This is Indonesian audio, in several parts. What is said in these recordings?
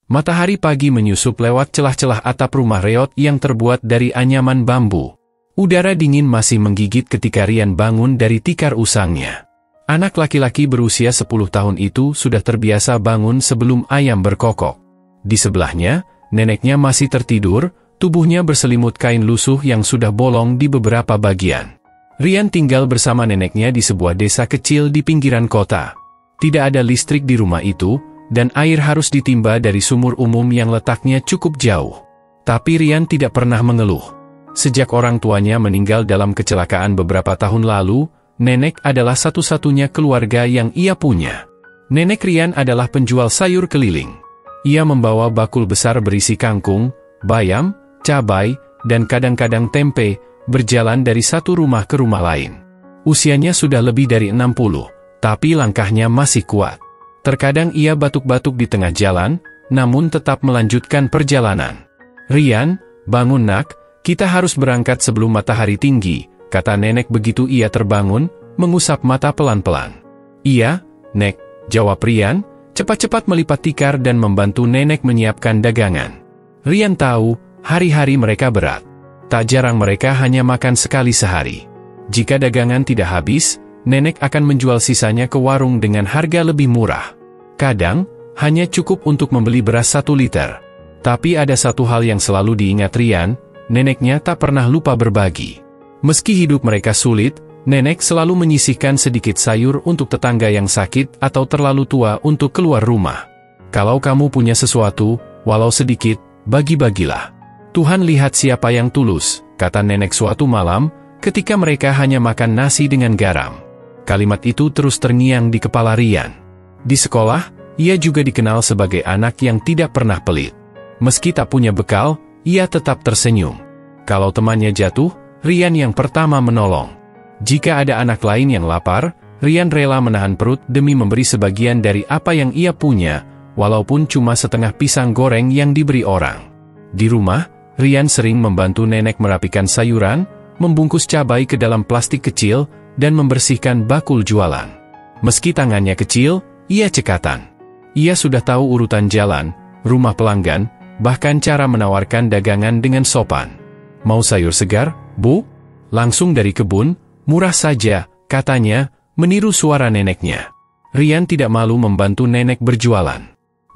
Matahari pagi menyusup lewat celah-celah atap rumah reot yang terbuat dari anyaman bambu. Udara dingin masih menggigit ketika Rian bangun dari tikar usangnya. Anak laki-laki berusia 10 tahun itu sudah terbiasa bangun sebelum ayam berkokok. Di sebelahnya, neneknya masih tertidur, tubuhnya berselimut kain lusuh yang sudah bolong di beberapa bagian. Rian tinggal bersama neneknya di sebuah desa kecil di pinggiran kota. Tidak ada listrik di rumah itu, dan air harus ditimba dari sumur umum yang letaknya cukup jauh. Tapi Rian tidak pernah mengeluh. Sejak orang tuanya meninggal dalam kecelakaan beberapa tahun lalu, nenek adalah satu-satunya keluarga yang ia punya. Nenek Rian adalah penjual sayur keliling. Ia membawa bakul besar berisi kangkung, bayam, cabai, dan kadang-kadang tempe, berjalan dari satu rumah ke rumah lain. Usianya sudah lebih dari 60, tapi langkahnya masih kuat. Terkadang ia batuk-batuk di tengah jalan, namun tetap melanjutkan perjalanan. "Rian, bangun nak, kita harus berangkat sebelum matahari tinggi," kata nenek begitu ia terbangun, mengusap mata pelan-pelan. "Iya, Nek," jawab Rian, cepat-cepat melipat tikar dan membantu nenek menyiapkan dagangan. Rian tahu, hari-hari mereka berat. Tak jarang mereka hanya makan sekali sehari. Jika dagangan tidak habis, nenek akan menjual sisanya ke warung dengan harga lebih murah. Kadang, hanya cukup untuk membeli beras 1 liter. Tapi ada satu hal yang selalu diingat Rian, neneknya tak pernah lupa berbagi. Meski hidup mereka sulit, nenek selalu menyisihkan sedikit sayur untuk tetangga yang sakit atau terlalu tua untuk keluar rumah. "Kalau kamu punya sesuatu, walau sedikit, bagi-bagilah. Tuhan lihat siapa yang tulus," kata nenek suatu malam, ketika mereka hanya makan nasi dengan garam. Kalimat itu terus terngiang di kepala Rian. Di sekolah, ia juga dikenal sebagai anak yang tidak pernah pelit. Meski tak punya bekal, ia tetap tersenyum. Kalau temannya jatuh, Rian yang pertama menolong. Jika ada anak lain yang lapar, Rian rela menahan perut demi memberi sebagian dari apa yang ia punya, walaupun cuma setengah pisang goreng yang diberi orang. Di rumah, Rian sering membantu nenek merapikan sayuran, membungkus cabai ke dalam plastik kecil, dan membersihkan bakul jualan. Meski tangannya kecil, ia cekatan. Ia sudah tahu urutan jalan, rumah pelanggan, bahkan cara menawarkan dagangan dengan sopan. "Mau sayur segar, Bu?" "Langsung dari kebun, murah saja," katanya, meniru suara neneknya. Rian tidak malu membantu nenek berjualan.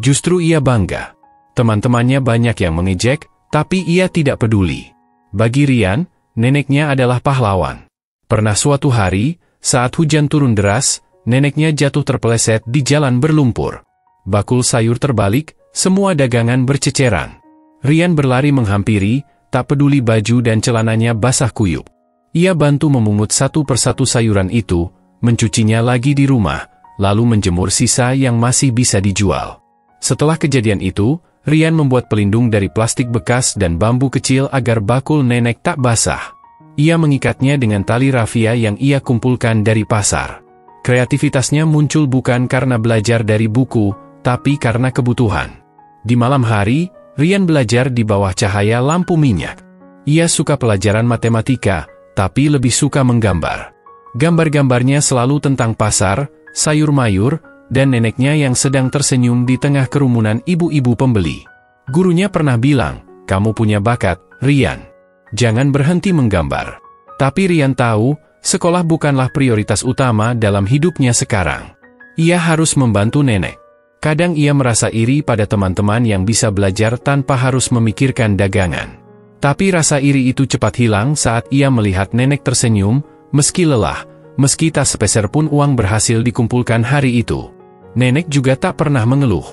Justru ia bangga. Teman-temannya banyak yang mengejek, tapi ia tidak peduli. Bagi Rian, neneknya adalah pahlawan. Pernah suatu hari, saat hujan turun deras, neneknya jatuh terpeleset di jalan berlumpur. Bakul sayur terbalik, semua dagangan berceceran. Rian berlari menghampiri, tak peduli baju dan celananya basah kuyup. Ia bantu memungut satu persatu sayuran itu, mencucinya lagi di rumah, lalu menjemur sisa yang masih bisa dijual. Setelah kejadian itu, Rian membuat pelindung dari plastik bekas dan bambu kecil agar bakul nenek tak basah. Ia mengikatnya dengan tali rafia yang ia kumpulkan dari pasar. Kreativitasnya muncul bukan karena belajar dari buku, tapi karena kebutuhan. Di malam hari, Rian belajar di bawah cahaya lampu minyak. Ia suka pelajaran matematika, tapi lebih suka menggambar. Gambar-gambarnya selalu tentang pasar, sayur mayur, dan neneknya yang sedang tersenyum di tengah kerumunan ibu-ibu pembeli. Gurunya pernah bilang, "Kamu punya bakat, Rian. Jangan berhenti menggambar." Tapi Rian tahu, sekolah bukanlah prioritas utama dalam hidupnya sekarang. Ia harus membantu nenek. Kadang ia merasa iri pada teman-teman yang bisa belajar tanpa harus memikirkan dagangan. Tapi rasa iri itu cepat hilang saat ia melihat nenek tersenyum, meski lelah, meski tak sepeser pun uang berhasil dikumpulkan hari itu. Nenek juga tak pernah mengeluh.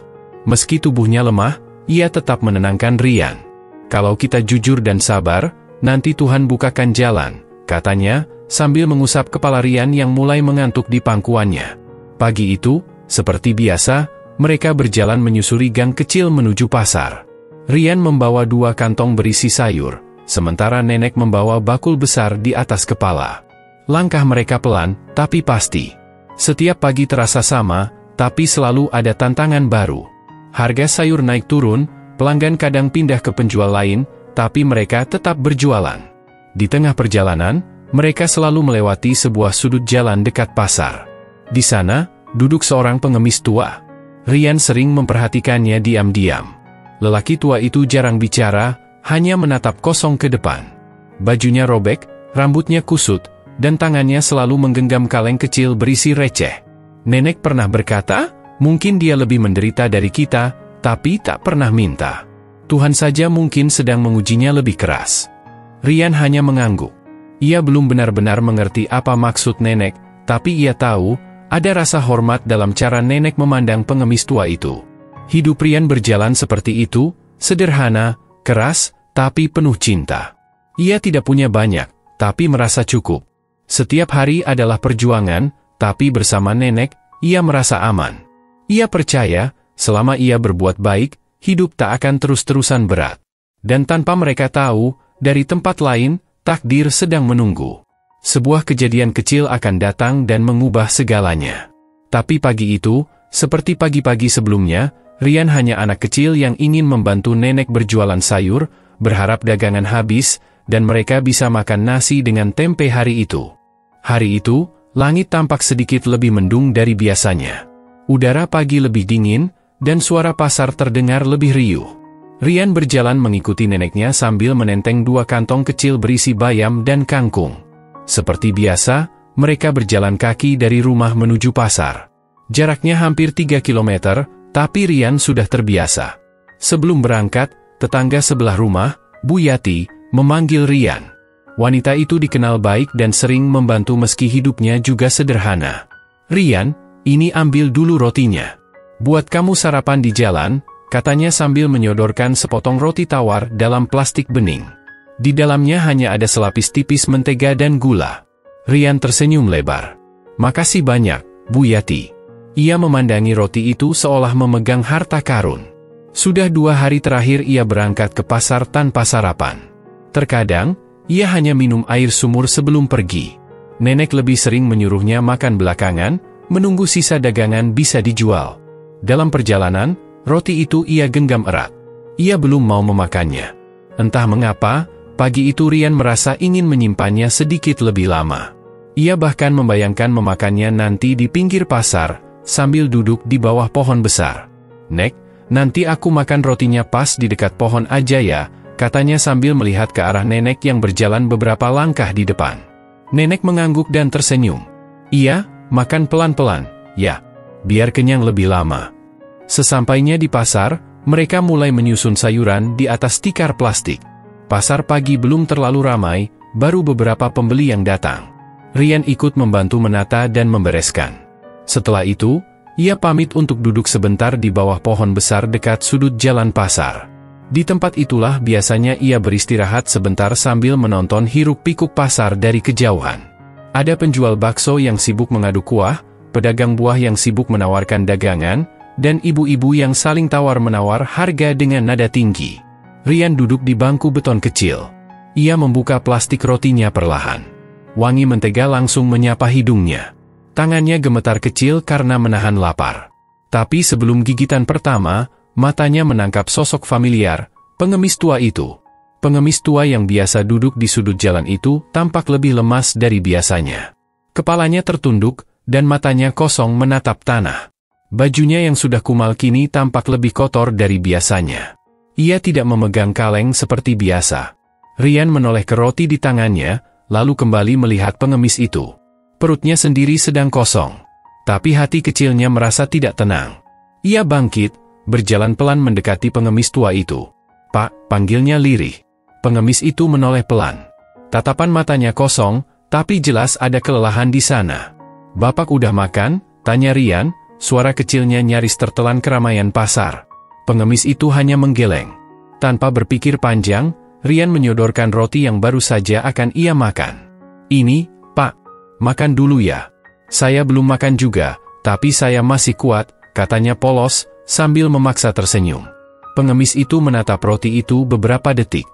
Meski tubuhnya lemah, ia tetap menenangkan Rian. "Kalau kita jujur dan sabar, nanti Tuhan bukakan jalan," katanya, sambil mengusap kepala Rian yang mulai mengantuk di pangkuannya. Pagi itu, seperti biasa, mereka berjalan menyusuri gang kecil menuju pasar. Rian membawa 2 kantong berisi sayur, sementara nenek membawa bakul besar di atas kepala. Langkah mereka pelan, tapi pasti. Setiap pagi terasa sama, tapi selalu ada tantangan baru. Harga sayur naik turun, pelanggan kadang pindah ke penjual lain, tapi mereka tetap berjualan. Di tengah perjalanan, mereka selalu melewati sebuah sudut jalan dekat pasar. Di sana, duduk seorang pengemis tua. Rian sering memperhatikannya diam-diam. Lelaki tua itu jarang bicara, hanya menatap kosong ke depan. Bajunya robek, rambutnya kusut, dan tangannya selalu menggenggam kaleng kecil berisi receh. Nenek pernah berkata, mungkin dia lebih menderita dari kita, tapi tak pernah minta. Tuhan saja mungkin sedang mengujinya lebih keras. Ryan hanya mengangguk. Ia belum benar-benar mengerti apa maksud nenek, tapi ia tahu, ada rasa hormat dalam cara nenek memandang pengemis tua itu. Hidup Ryan berjalan seperti itu, sederhana, keras, tapi penuh cinta. Ia tidak punya banyak, tapi merasa cukup. Setiap hari adalah perjuangan, tapi bersama nenek, ia merasa aman. Ia percaya, selama ia berbuat baik, hidup tak akan terus-terusan berat. Dan tanpa mereka tahu, dari tempat lain, takdir sedang menunggu. Sebuah kejadian kecil akan datang dan mengubah segalanya. Tapi pagi itu, seperti pagi-pagi sebelumnya, Ryan hanya anak kecil yang ingin membantu nenek berjualan sayur, berharap dagangan habis, dan mereka bisa makan nasi dengan tempe hari itu. Hari itu, langit tampak sedikit lebih mendung dari biasanya. Udara pagi lebih dingin, dan suara pasar terdengar lebih riuh. Ryan berjalan mengikuti neneknya sambil menenteng 2 kantong kecil berisi bayam dan kangkung. Seperti biasa, mereka berjalan kaki dari rumah menuju pasar. Jaraknya hampir 3 kilometer, tapi Ryan sudah terbiasa. Sebelum berangkat, tetangga sebelah rumah, Bu Yati, memanggil Ryan. Wanita itu dikenal baik dan sering membantu meski hidupnya juga sederhana. "Ryan, ini ambil dulu rotinya. Buat kamu sarapan di jalan," katanya sambil menyodorkan sepotong roti tawar dalam plastik bening. Di dalamnya hanya ada selapis tipis mentega dan gula. Ryan tersenyum lebar. "Makasih banyak, Bu Yati." Ia memandangi roti itu seolah memegang harta karun. Sudah 2 hari terakhir ia berangkat ke pasar tanpa sarapan. Terkadang, ia hanya minum air sumur sebelum pergi. Nenek lebih sering menyuruhnya makan belakangan, menunggu sisa dagangan bisa dijual. Dalam perjalanan, roti itu ia genggam erat. Ia belum mau memakannya. Entah mengapa, pagi itu Ryan merasa ingin menyimpannya sedikit lebih lama. Ia bahkan membayangkan memakannya nanti di pinggir pasar, sambil duduk di bawah pohon besar. "Nek, nanti aku makan rotinya pas di dekat pohon aja ya," katanya sambil melihat ke arah nenek yang berjalan beberapa langkah di depan. Nenek mengangguk dan tersenyum. "Iya, makan pelan-pelan, ya. Biar kenyang lebih lama." Sesampainya di pasar, mereka mulai menyusun sayuran di atas tikar plastik. Pasar pagi belum terlalu ramai, baru beberapa pembeli yang datang. Ryan ikut membantu menata dan membereskan. Setelah itu, ia pamit untuk duduk sebentar di bawah pohon besar dekat sudut jalan pasar. Di tempat itulah biasanya ia beristirahat sebentar sambil menonton hiruk-pikuk pasar dari kejauhan. Ada penjual bakso yang sibuk mengaduk kuah, pedagang buah yang sibuk menawarkan dagangan, dan ibu-ibu yang saling tawar-menawar harga dengan nada tinggi. Ryan duduk di bangku beton kecil. Ia membuka plastik rotinya perlahan. Wangi mentega langsung menyapa hidungnya. Tangannya gemetar kecil karena menahan lapar. Tapi sebelum gigitan pertama, matanya menangkap sosok familiar, pengemis tua itu. Pengemis tua yang biasa duduk di sudut jalan itu tampak lebih lemas dari biasanya. Kepalanya tertunduk, dan matanya kosong menatap tanah. Bajunya yang sudah kumal kini tampak lebih kotor dari biasanya. Ia tidak memegang kaleng seperti biasa. Ryan menoleh ke roti di tangannya, lalu kembali melihat pengemis itu. Perutnya sendiri sedang kosong. Tapi hati kecilnya merasa tidak tenang. Ia bangkit, berjalan pelan mendekati pengemis tua itu. "Pak," panggilnya lirih. Pengemis itu menoleh pelan. Tatapan matanya kosong, tapi jelas ada kelelahan di sana. "Bapak udah makan?" tanya Ryan, suara kecilnya nyaris tertelan keramaian pasar. Pengemis itu hanya menggeleng. Tanpa berpikir panjang, Ryan menyodorkan roti yang baru saja akan ia makan. "Ini, Pak, makan dulu ya." "Saya belum makan juga, tapi saya masih kuat," katanya polos, sambil memaksa tersenyum. Pengemis itu menatap roti itu beberapa detik.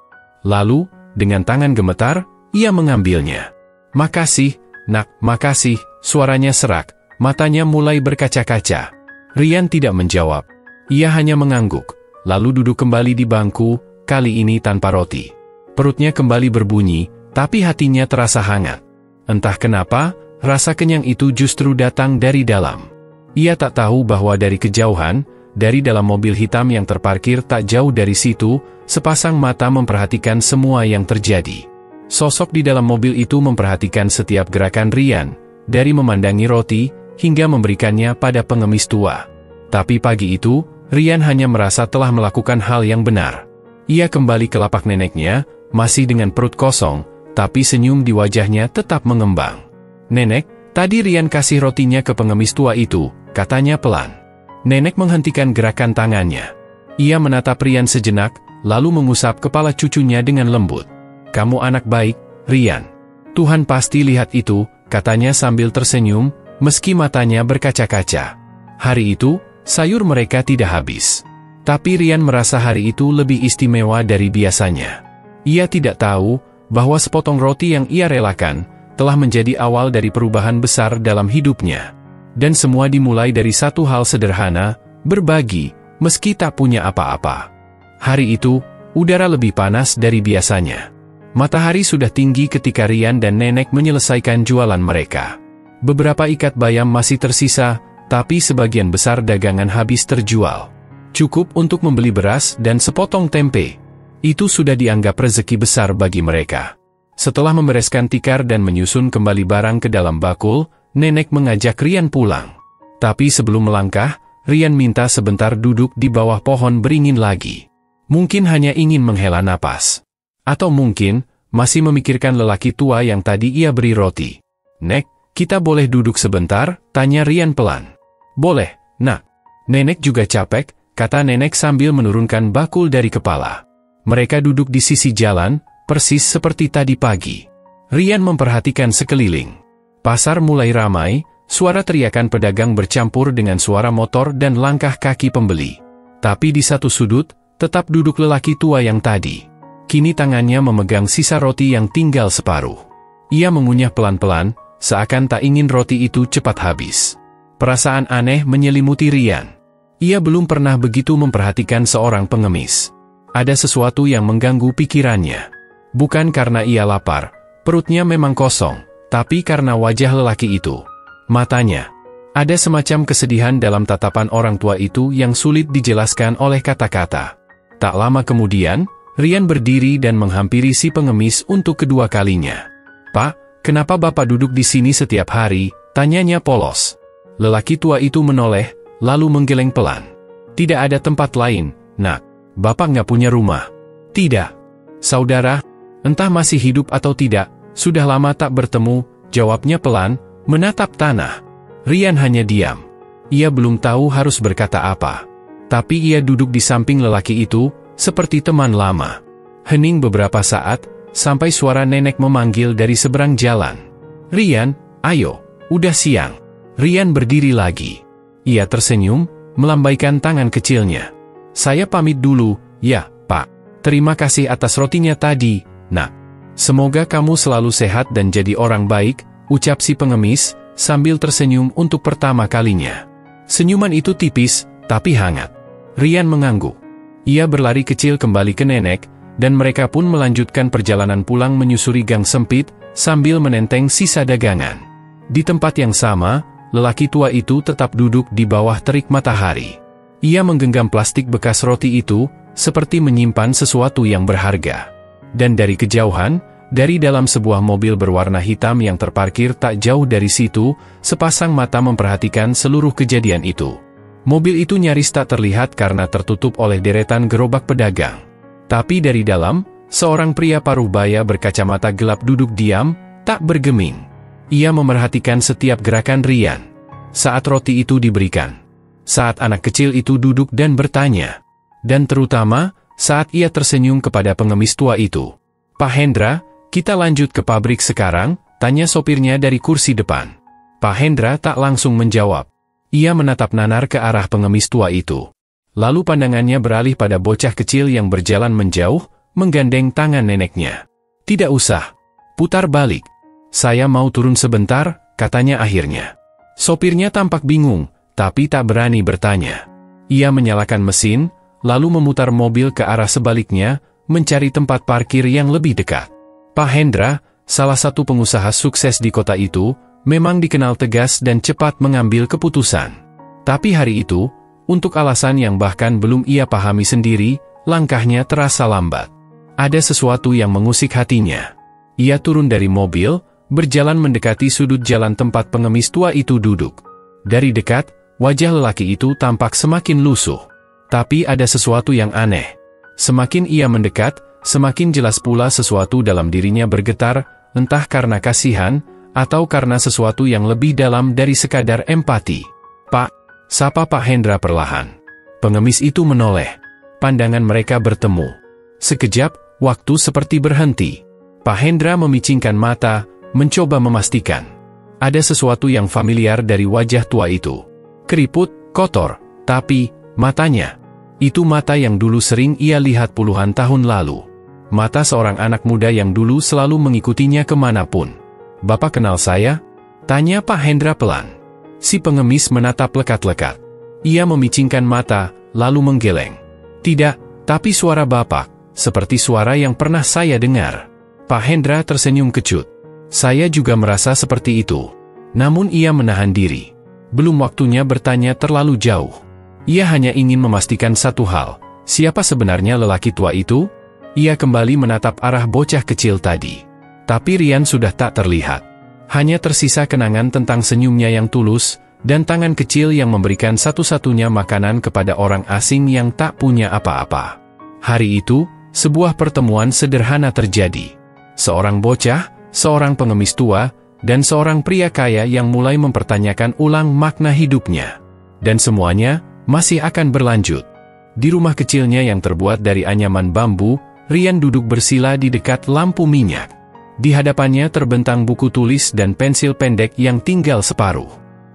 Lalu, dengan tangan gemetar, ia mengambilnya. "Makasih, Nak, makasih," suaranya serak, matanya mulai berkaca-kaca. Ryan tidak menjawab. Ia hanya mengangguk, lalu duduk kembali di bangku, kali ini tanpa roti. Perutnya kembali berbunyi, tapi hatinya terasa hangat. Entah kenapa, rasa kenyang itu justru datang dari dalam. Ia tak tahu bahwa dari kejauhan, dari dalam mobil hitam yang terparkir tak jauh dari situ, sepasang mata memperhatikan semua yang terjadi. Sosok di dalam mobil itu memperhatikan setiap gerakan Ryan, dari memandangi roti, hingga memberikannya pada pengemis tua. Tapi pagi itu, Ryan hanya merasa telah melakukan hal yang benar. Ia kembali ke lapak neneknya, masih dengan perut kosong, tapi senyum di wajahnya tetap mengembang. "Nenek, tadi Ryan kasih rotinya ke pengemis tua itu," katanya pelan. Nenek menghentikan gerakan tangannya. Ia menatap Ryan sejenak, lalu mengusap kepala cucunya dengan lembut. "Kamu anak baik, Ryan. Tuhan pasti lihat itu," katanya sambil tersenyum, meski matanya berkaca-kaca. Hari itu, sayur mereka tidak habis. Tapi Ryan merasa hari itu lebih istimewa dari biasanya. Ia tidak tahu bahwa sepotong roti yang ia relakan telah menjadi awal dari perubahan besar dalam hidupnya. Dan semua dimulai dari satu hal sederhana, berbagi, meski tak punya apa-apa. Hari itu, udara lebih panas dari biasanya. Matahari sudah tinggi ketika Ryan dan nenek menyelesaikan jualan mereka. Beberapa ikat bayam masih tersisa, tapi sebagian besar dagangan habis terjual. Cukup untuk membeli beras dan sepotong tempe. Itu sudah dianggap rezeki besar bagi mereka. Setelah membereskan tikar dan menyusun kembali barang ke dalam bakul, nenek mengajak Ryan pulang. Tapi sebelum melangkah, Ryan minta sebentar duduk di bawah pohon beringin lagi. Mungkin hanya ingin menghela napas. Atau mungkin, masih memikirkan lelaki tua yang tadi ia beri roti. "Nek, kita boleh duduk sebentar?" tanya Ryan pelan. "Boleh, nak." "Nenek juga capek," kata nenek sambil menurunkan bakul dari kepala. Mereka duduk di sisi jalan, persis seperti tadi pagi. Ryan memperhatikan sekeliling. Pasar mulai ramai, suara teriakan pedagang bercampur dengan suara motor dan langkah kaki pembeli. Tapi di satu sudut, tetap duduk lelaki tua yang tadi. Kini tangannya memegang sisa roti yang tinggal separuh. Ia mengunyah pelan-pelan, seakan tak ingin roti itu cepat habis. Perasaan aneh menyelimuti Ryan. Ia belum pernah begitu memperhatikan seorang pengemis. Ada sesuatu yang mengganggu pikirannya. Bukan karena ia lapar, perutnya memang kosong. Tapi karena wajah lelaki itu, matanya, ada semacam kesedihan dalam tatapan orang tua itu yang sulit dijelaskan oleh kata-kata. Tak lama kemudian, Ryan berdiri dan menghampiri si pengemis untuk kedua kalinya. "Pak, kenapa Bapak duduk di sini setiap hari?" tanyanya polos. Lelaki tua itu menoleh, lalu menggeleng pelan. "Tidak ada tempat lain, nak. Bapak nggak punya rumah." "Tidak." "Saudara, entah masih hidup atau tidak, sudah lama tak bertemu," jawabnya pelan, menatap tanah. Ryan hanya diam. Ia belum tahu harus berkata apa. Tapi ia duduk di samping lelaki itu, seperti teman lama. Hening beberapa saat, sampai suara nenek memanggil dari seberang jalan. "Ryan, ayo, udah siang." Ryan berdiri lagi. Ia tersenyum, melambaikan tangan kecilnya. "Saya pamit dulu, ya, Pak. Terima kasih atas rotinya tadi, nak. Semoga kamu selalu sehat dan jadi orang baik," ucap si pengemis, sambil tersenyum untuk pertama kalinya. Senyuman itu tipis, tapi hangat. Ryan mengangguk. Ia berlari kecil kembali ke nenek, dan mereka pun melanjutkan perjalanan pulang menyusuri gang sempit, sambil menenteng sisa dagangan. Di tempat yang sama, lelaki tua itu tetap duduk di bawah terik matahari. Ia menggenggam plastik bekas roti itu, seperti menyimpan sesuatu yang berharga. Dan dari kejauhan, dari dalam sebuah mobil berwarna hitam yang terparkir tak jauh dari situ, sepasang mata memperhatikan seluruh kejadian itu. Mobil itu nyaris tak terlihat karena tertutup oleh deretan gerobak pedagang. Tapi dari dalam, seorang pria paruh baya berkacamata gelap duduk diam, tak bergeming. Ia memerhatikan setiap gerakan Ryan. Saat roti itu diberikan. Saat anak kecil itu duduk dan bertanya. Dan terutama, saat ia tersenyum kepada pengemis tua itu. "Pak Hendra, kita lanjut ke pabrik sekarang?" tanya sopirnya dari kursi depan. Pak Hendra tak langsung menjawab. Ia menatap nanar ke arah pengemis tua itu. Lalu pandangannya beralih pada bocah kecil yang berjalan menjauh, menggandeng tangan neneknya. "Tidak usah. Putar balik. Saya mau turun sebentar," katanya akhirnya. Sopirnya tampak bingung, tapi tak berani bertanya. Ia menyalakan mesin, lalu memutar mobil ke arah sebaliknya, mencari tempat parkir yang lebih dekat. Pak Hendra, salah satu pengusaha sukses di kota itu, memang dikenal tegas dan cepat mengambil keputusan. Tapi hari itu, Untuk alasan yang bahkan belum ia pahami sendiri, langkahnya terasa lambat. Ada sesuatu yang mengusik hatinya. Ia turun dari mobil, berjalan mendekati sudut jalan tempat pengemis tua itu duduk. Dari dekat, wajah lelaki itu tampak semakin lusuh. Tapi ada sesuatu yang aneh. Semakin ia mendekat, semakin jelas pula sesuatu dalam dirinya bergetar, entah karena kasihan, atau karena sesuatu yang lebih dalam dari sekadar empati. "Pak," sapa Pak Hendra perlahan. Pengemis itu menoleh. Pandangan mereka bertemu. Sekejap, waktu seperti berhenti. Pak Hendra memicingkan mata, mencoba memastikan. Ada sesuatu yang familiar dari wajah tua itu. Keriput, kotor, tapi matanya. Itu mata yang dulu sering ia lihat puluhan tahun lalu. Mata seorang anak muda yang dulu selalu mengikutinya kemanapun. "Bapak kenal saya?" tanya Pak Hendra pelan. Si pengemis menatap lekat-lekat. Ia memicingkan mata, lalu menggeleng. "Tidak, tapi suara Bapak, seperti suara yang pernah saya dengar." Pak Hendra tersenyum kecut. "Saya juga merasa seperti itu." Namun ia menahan diri. Belum waktunya bertanya terlalu jauh. Ia hanya ingin memastikan satu hal, siapa sebenarnya lelaki tua itu? Ia kembali menatap arah bocah kecil tadi. Tapi Rian sudah tak terlihat. Hanya tersisa kenangan tentang senyumnya yang tulus, dan tangan kecil yang memberikan satu-satunya makanan kepada orang asing yang tak punya apa-apa. Hari itu, sebuah pertemuan sederhana terjadi. Seorang bocah, seorang pengemis tua, dan seorang pria kaya yang mulai mempertanyakan ulang makna hidupnya. Dan semuanya masih akan berlanjut. Di rumah kecilnya yang terbuat dari anyaman bambu, Rian duduk bersila di dekat lampu minyak. Di hadapannya terbentang buku tulis dan pensil pendek yang tinggal separuh.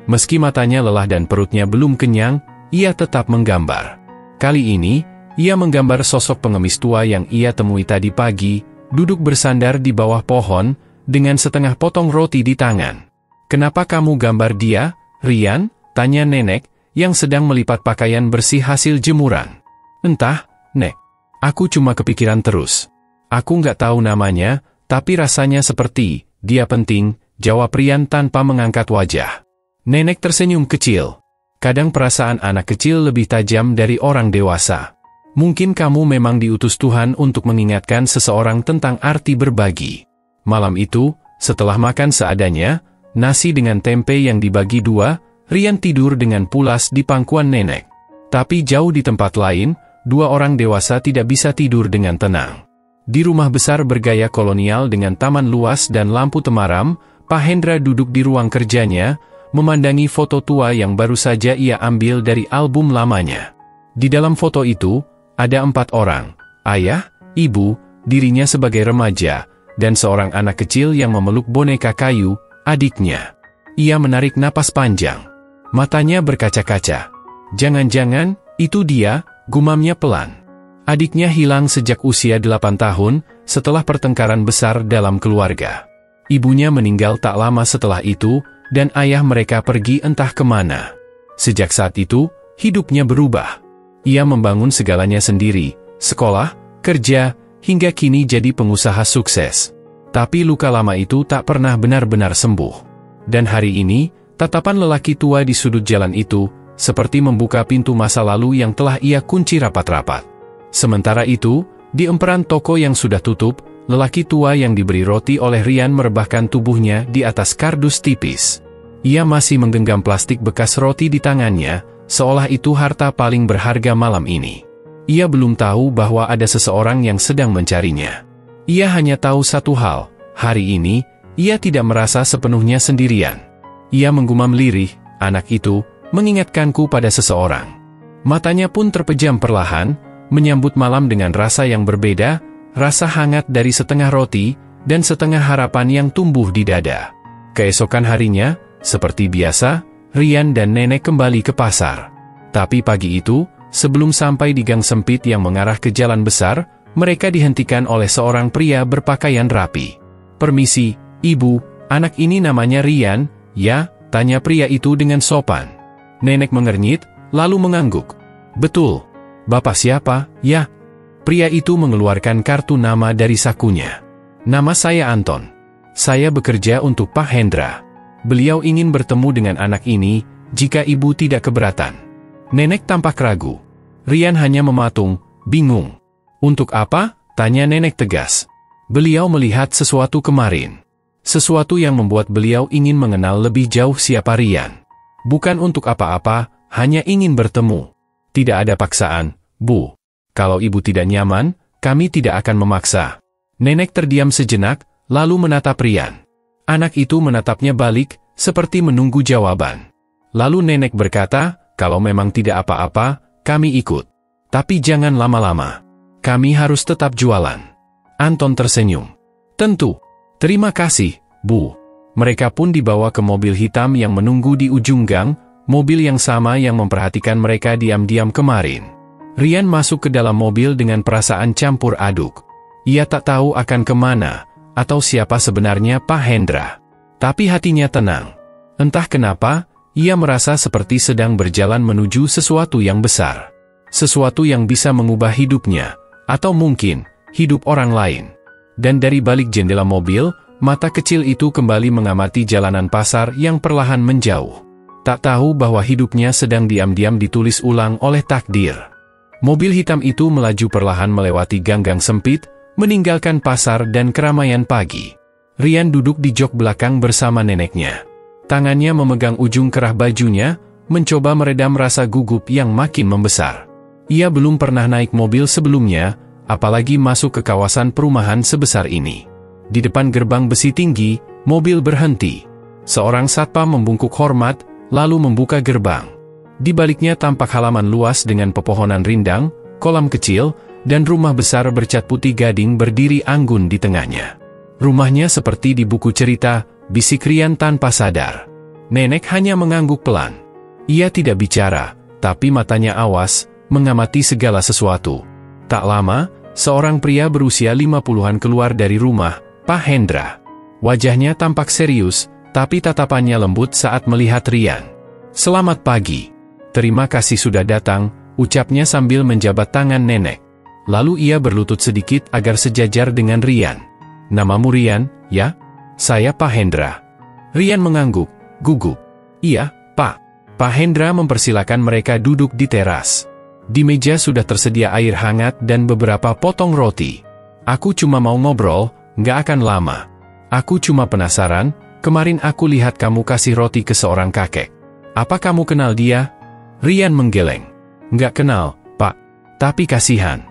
Meski matanya lelah dan perutnya belum kenyang, ia tetap menggambar. Kali ini, ia menggambar sosok pengemis tua yang ia temui tadi pagi, duduk bersandar di bawah pohon, dengan setengah potong roti di tangan. "Kenapa kamu gambar dia, Rian?" tanya nenek, yang sedang melipat pakaian bersih hasil jemuran. "Entah, Nek. Aku cuma kepikiran terus. Aku nggak tahu namanya, tapi rasanya seperti dia penting," jawab Rian tanpa mengangkat wajah. Nenek tersenyum kecil. "Kadang perasaan anak kecil lebih tajam dari orang dewasa. Mungkin kamu memang diutus Tuhan untuk mengingatkan seseorang tentang arti berbagi." Malam itu, setelah makan seadanya, nasi dengan tempe yang dibagi dua, Rian tidur dengan pulas di pangkuan nenek. Tapi jauh di tempat lain, dua orang dewasa tidak bisa tidur dengan tenang. Di rumah besar bergaya kolonial dengan taman luas dan lampu temaram, Pak Hendra duduk di ruang kerjanya, memandangi foto tua yang baru saja ia ambil dari album lamanya. Di dalam foto itu, ada 4 orang, ayah, ibu, dirinya sebagai remaja, dan seorang anak kecil yang memeluk boneka kayu, adiknya. Ia menarik napas panjang. Matanya berkaca-kaca. "Jangan-jangan, itu dia," gumamnya pelan. Adiknya hilang sejak usia 8 tahun, setelah pertengkaran besar dalam keluarga. Ibunya meninggal tak lama setelah itu, dan ayah mereka pergi entah kemana. Sejak saat itu, hidupnya berubah. Ia membangun segalanya sendiri, sekolah, kerja, hingga kini jadi pengusaha sukses. Tapi luka lama itu tak pernah benar-benar sembuh. Dan hari ini, tatapan lelaki tua di sudut jalan itu, seperti membuka pintu masa lalu yang telah ia kunci rapat-rapat. Sementara itu, di emperan toko yang sudah tutup, lelaki tua yang diberi roti oleh Rian merebahkan tubuhnya di atas kardus tipis. Ia masih menggenggam plastik bekas roti di tangannya, seolah itu harta paling berharga malam ini. Ia belum tahu bahwa ada seseorang yang sedang mencarinya. Ia hanya tahu satu hal, hari ini, ia tidak merasa sepenuhnya sendirian. Ia menggumam lirih, "Anak itu mengingatkanku pada seseorang." Matanya pun terpejam perlahan, menyambut malam dengan rasa yang berbeda, rasa hangat dari setengah roti, dan setengah harapan yang tumbuh di dada. Keesokan harinya, seperti biasa, Rian dan nenek kembali ke pasar. Tapi pagi itu, sebelum sampai di gang sempit yang mengarah ke jalan besar, mereka dihentikan oleh seorang pria berpakaian rapi. "Permisi, Ibu, anak ini namanya Rian, ya?" tanya pria itu dengan sopan. Nenek mengernyit, lalu mengangguk. "Betul. Bapak siapa, ya?" Pria itu mengeluarkan kartu nama dari sakunya. "Nama saya Anton. Saya bekerja untuk Pak Hendra. Beliau ingin bertemu dengan anak ini, jika ibu tidak keberatan." Nenek tampak ragu. Rian hanya mematung, bingung. Untuk apa? Tanya nenek tegas. Beliau melihat sesuatu kemarin. Sesuatu yang membuat beliau ingin mengenal lebih jauh siapa Rian. Bukan untuk apa-apa, hanya ingin bertemu. Tidak ada paksaan, Bu. Kalau ibu tidak nyaman, kami tidak akan memaksa. Nenek terdiam sejenak, lalu menatap Rian. Anak itu menatapnya balik, seperti menunggu jawaban. Lalu nenek berkata, kalau memang tidak apa-apa, kami ikut. Tapi jangan lama-lama. Kami harus tetap jualan. Anton tersenyum. Tentu. Terima kasih, Bu. Mereka pun dibawa ke mobil hitam yang menunggu di ujung gang, mobil yang sama yang memperhatikan mereka diam-diam kemarin. Rian masuk ke dalam mobil dengan perasaan campur aduk. Ia tak tahu akan kemana, atau siapa sebenarnya Pak Hendra. Tapi hatinya tenang. Entah kenapa, ia merasa seperti sedang berjalan menuju sesuatu yang besar. Sesuatu yang bisa mengubah hidupnya, atau mungkin, hidup orang lain. Dan dari balik jendela mobil, mata kecil itu kembali mengamati jalanan pasar yang perlahan menjauh. Tak tahu bahwa hidupnya sedang diam-diam ditulis ulang oleh takdir. Mobil hitam itu melaju perlahan melewati gang-gang sempit, meninggalkan pasar dan keramaian pagi. Rian duduk di jok belakang bersama neneknya. Tangannya memegang ujung kerah bajunya, mencoba meredam rasa gugup yang makin membesar. Ia belum pernah naik mobil sebelumnya, apalagi masuk ke kawasan perumahan sebesar ini. Di depan gerbang besi tinggi, mobil berhenti. Seorang satpam membungkuk hormat, lalu membuka gerbang. Di baliknya tampak halaman luas dengan pepohonan rindang, kolam kecil, dan rumah besar bercat putih gading berdiri anggun di tengahnya. Rumahnya seperti di buku cerita, bisik Rian tanpa sadar. Nenek hanya mengangguk pelan. Ia tidak bicara, tapi matanya awas, mengamati segala sesuatu. Tak lama, seorang pria berusia 50-an keluar dari rumah, Pak Hendra. Wajahnya tampak serius, tapi tatapannya lembut saat melihat Rian. Selamat pagi. Terima kasih sudah datang, ucapnya sambil menjabat tangan nenek. Lalu ia berlutut sedikit agar sejajar dengan Rian. Namamu Rian, ya? Saya Pak Hendra. Rian mengangguk, gugup. Iya, Pak. Pak Hendra mempersilakan mereka duduk di teras. Di meja sudah tersedia air hangat dan beberapa potong roti. Aku cuma mau ngobrol, nggak akan lama. Aku cuma penasaran, kemarin aku lihat kamu kasih roti ke seorang kakek. Apa kamu kenal dia? Rian menggeleng. Nggak kenal, Pak. Tapi kasihan.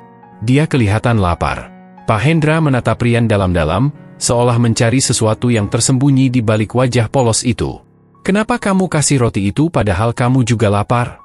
Dia kelihatan lapar. Pak Hendra menatap Rian dalam-dalam, seolah mencari sesuatu yang tersembunyi di balik wajah polos itu. Kenapa kamu kasih roti itu padahal kamu juga lapar?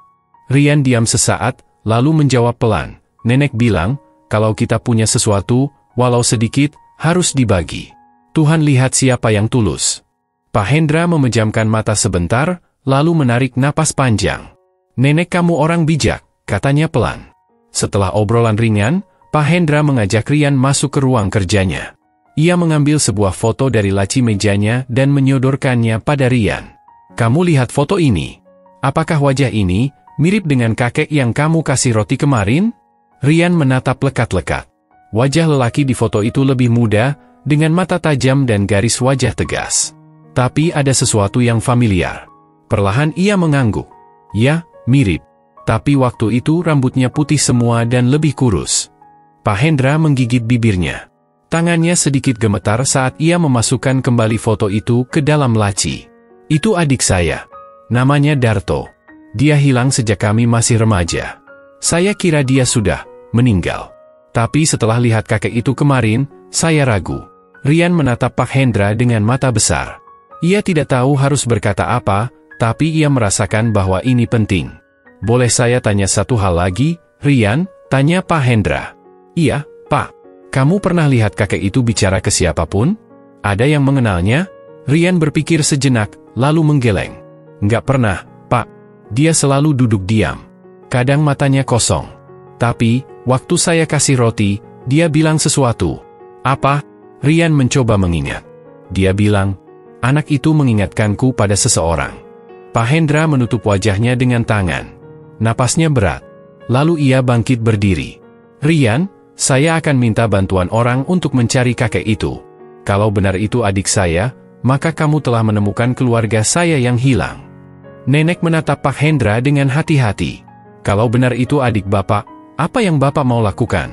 Rian diam sesaat, lalu menjawab pelan. Nenek bilang, kalau kita punya sesuatu, walau sedikit, harus dibagi. Tuhan lihat siapa yang tulus. Pak Hendra memejamkan mata sebentar, lalu menarik napas panjang. Nenek kamu orang bijak, katanya pelan. Setelah obrolan ringan, Pak Hendra mengajak Rian masuk ke ruang kerjanya. Ia mengambil sebuah foto dari laci mejanya dan menyodorkannya pada Rian. Kamu lihat foto ini. Apakah wajah ini mirip dengan kakek yang kamu kasih roti kemarin? Rian menatap lekat-lekat. Wajah lelaki di foto itu lebih muda, dengan mata tajam dan garis wajah tegas. Tapi ada sesuatu yang familiar. Perlahan ia mengangguk. Ya, mirip. Tapi waktu itu rambutnya putih semua dan lebih kurus. Pak Hendra menggigit bibirnya. Tangannya sedikit gemetar saat ia memasukkan kembali foto itu ke dalam laci. Itu adik saya. Namanya Darto. Dia hilang sejak kami masih remaja. Saya kira dia sudah meninggal. Tapi setelah lihat kakek itu kemarin, saya ragu. Rian menatap Pak Hendra dengan mata besar. Ia tidak tahu harus berkata apa, tapi ia merasakan bahwa ini penting. Boleh saya tanya satu hal lagi, Rian? Tanya Pak Hendra. Iya, Pak. Kamu pernah lihat kakek itu bicara ke siapapun? Ada yang mengenalnya? Rian berpikir sejenak, lalu menggeleng. Nggak pernah, Pak. Dia selalu duduk diam. Kadang matanya kosong. Tapi, waktu saya kasih roti, dia bilang sesuatu. Apa? Rian mencoba mengingat. Dia bilang, anak itu mengingatkanku pada seseorang. Pak Hendra menutup wajahnya dengan tangan. Napasnya berat. Lalu ia bangkit berdiri. Rian, saya akan minta bantuan orang untuk mencari kakek itu. Kalau benar itu adik saya, maka kamu telah menemukan keluarga saya yang hilang. Nenek menatap Pak Hendra dengan hati-hati. Kalau benar itu adik Bapak, apa yang Bapak mau lakukan?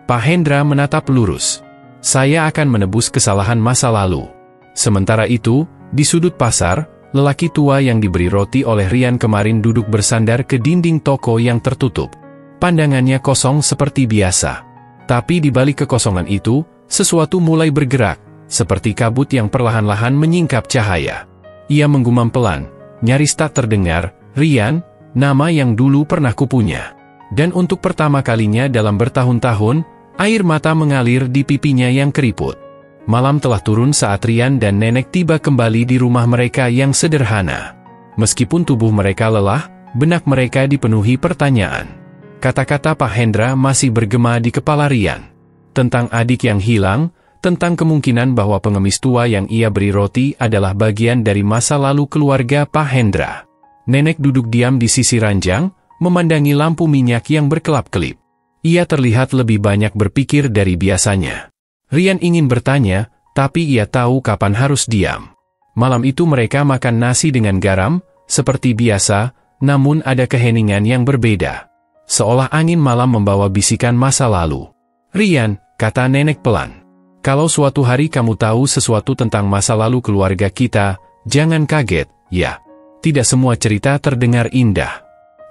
Pak Hendra menatap lurus. Saya akan menebus kesalahan masa lalu. Sementara itu, di sudut pasar, lelaki tua yang diberi roti oleh Rian kemarin duduk bersandar ke dinding toko yang tertutup. Pandangannya kosong seperti biasa. Tapi di balik kekosongan itu, sesuatu mulai bergerak, seperti kabut yang perlahan-lahan menyingkap cahaya. Ia menggumam pelan, nyaris tak terdengar, "Rian, nama yang dulu pernah kupunya." Dan untuk pertama kalinya dalam bertahun-tahun, air mata mengalir di pipinya yang keriput. Malam telah turun saat Rian dan nenek tiba kembali di rumah mereka yang sederhana. Meskipun tubuh mereka lelah, benak mereka dipenuhi pertanyaan. Kata-kata Pak Hendra masih bergema di kepala Rian. Tentang adik yang hilang, tentang kemungkinan bahwa pengemis tua yang ia beri roti adalah bagian dari masa lalu keluarga Pak Hendra. Nenek duduk diam di sisi ranjang, memandangi lampu minyak yang berkelap-kelip. Ia terlihat lebih banyak berpikir dari biasanya. Rian ingin bertanya, tapi ia tahu kapan harus diam. Malam itu mereka makan nasi dengan garam, seperti biasa, namun ada keheningan yang berbeda. Seolah angin malam membawa bisikan masa lalu. "Rian," kata nenek pelan, "kalau suatu hari kamu tahu sesuatu tentang masa lalu keluarga kita, jangan kaget, ya." Tidak semua cerita terdengar indah.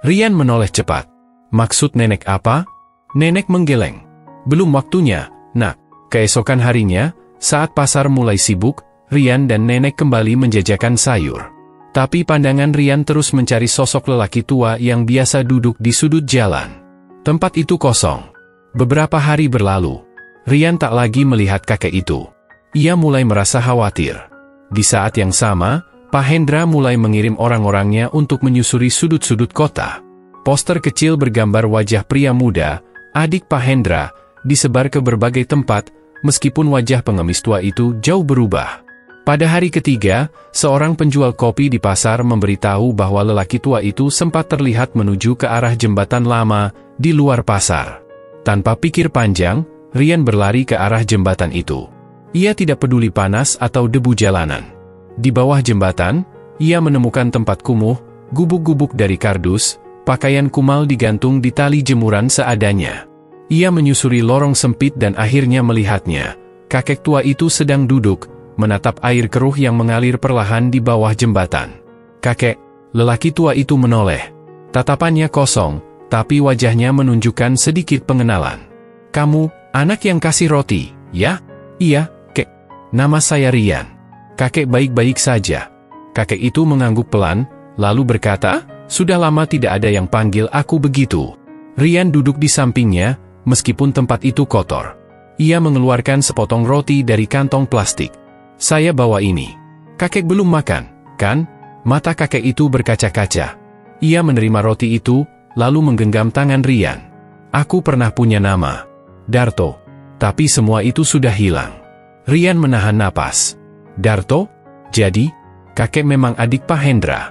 Rian menoleh cepat. "Maksud nenek apa?" Nenek menggeleng. "Belum waktunya, nak." Keesokan harinya, saat pasar mulai sibuk, Rian dan nenek kembali menjajakan sayur. Tapi pandangan Rian terus mencari sosok lelaki tua yang biasa duduk di sudut jalan. Tempat itu kosong. Beberapa hari berlalu. Rian tak lagi melihat kakek itu. Ia mulai merasa khawatir. Di saat yang sama, Pak Hendra mulai mengirim orang-orangnya untuk menyusuri sudut-sudut kota. Poster kecil bergambar wajah pria muda, adik Pak Hendra, disebar ke berbagai tempat, meskipun wajah pengemis tua itu jauh berubah. Pada hari ketiga, seorang penjual kopi di pasar memberitahu bahwa lelaki tua itu sempat terlihat menuju ke arah jembatan lama di luar pasar. Tanpa pikir panjang, Rian berlari ke arah jembatan itu. Ia tidak peduli panas atau debu jalanan. Di bawah jembatan, ia menemukan tempat kumuh, gubuk-gubuk dari kardus, pakaian kumal digantung di tali jemuran seadanya. Ia menyusuri lorong sempit dan akhirnya melihatnya. Kakek tua itu sedang duduk, menatap air keruh yang mengalir perlahan di bawah jembatan. "Kakek," lelaki tua itu menoleh. Tatapannya kosong, tapi wajahnya menunjukkan sedikit pengenalan. "Kamu, anak yang kasih roti, ya?" "Iya, kek. Nama saya Rian." "Kakek baik-baik saja." Kakek itu mengangguk pelan, lalu berkata, "Sudah lama tidak ada yang panggil aku begitu." Rian duduk di sampingnya, meskipun tempat itu kotor. Ia mengeluarkan sepotong roti dari kantong plastik. "Saya bawa ini." "Kakek belum makan, kan?" Mata kakek itu berkaca-kaca. Ia menerima roti itu, lalu menggenggam tangan Rian. "Aku pernah punya nama, Darto. Tapi semua itu sudah hilang." Rian menahan napas. "Darto? Jadi, kakek memang adik Pak Hendra?"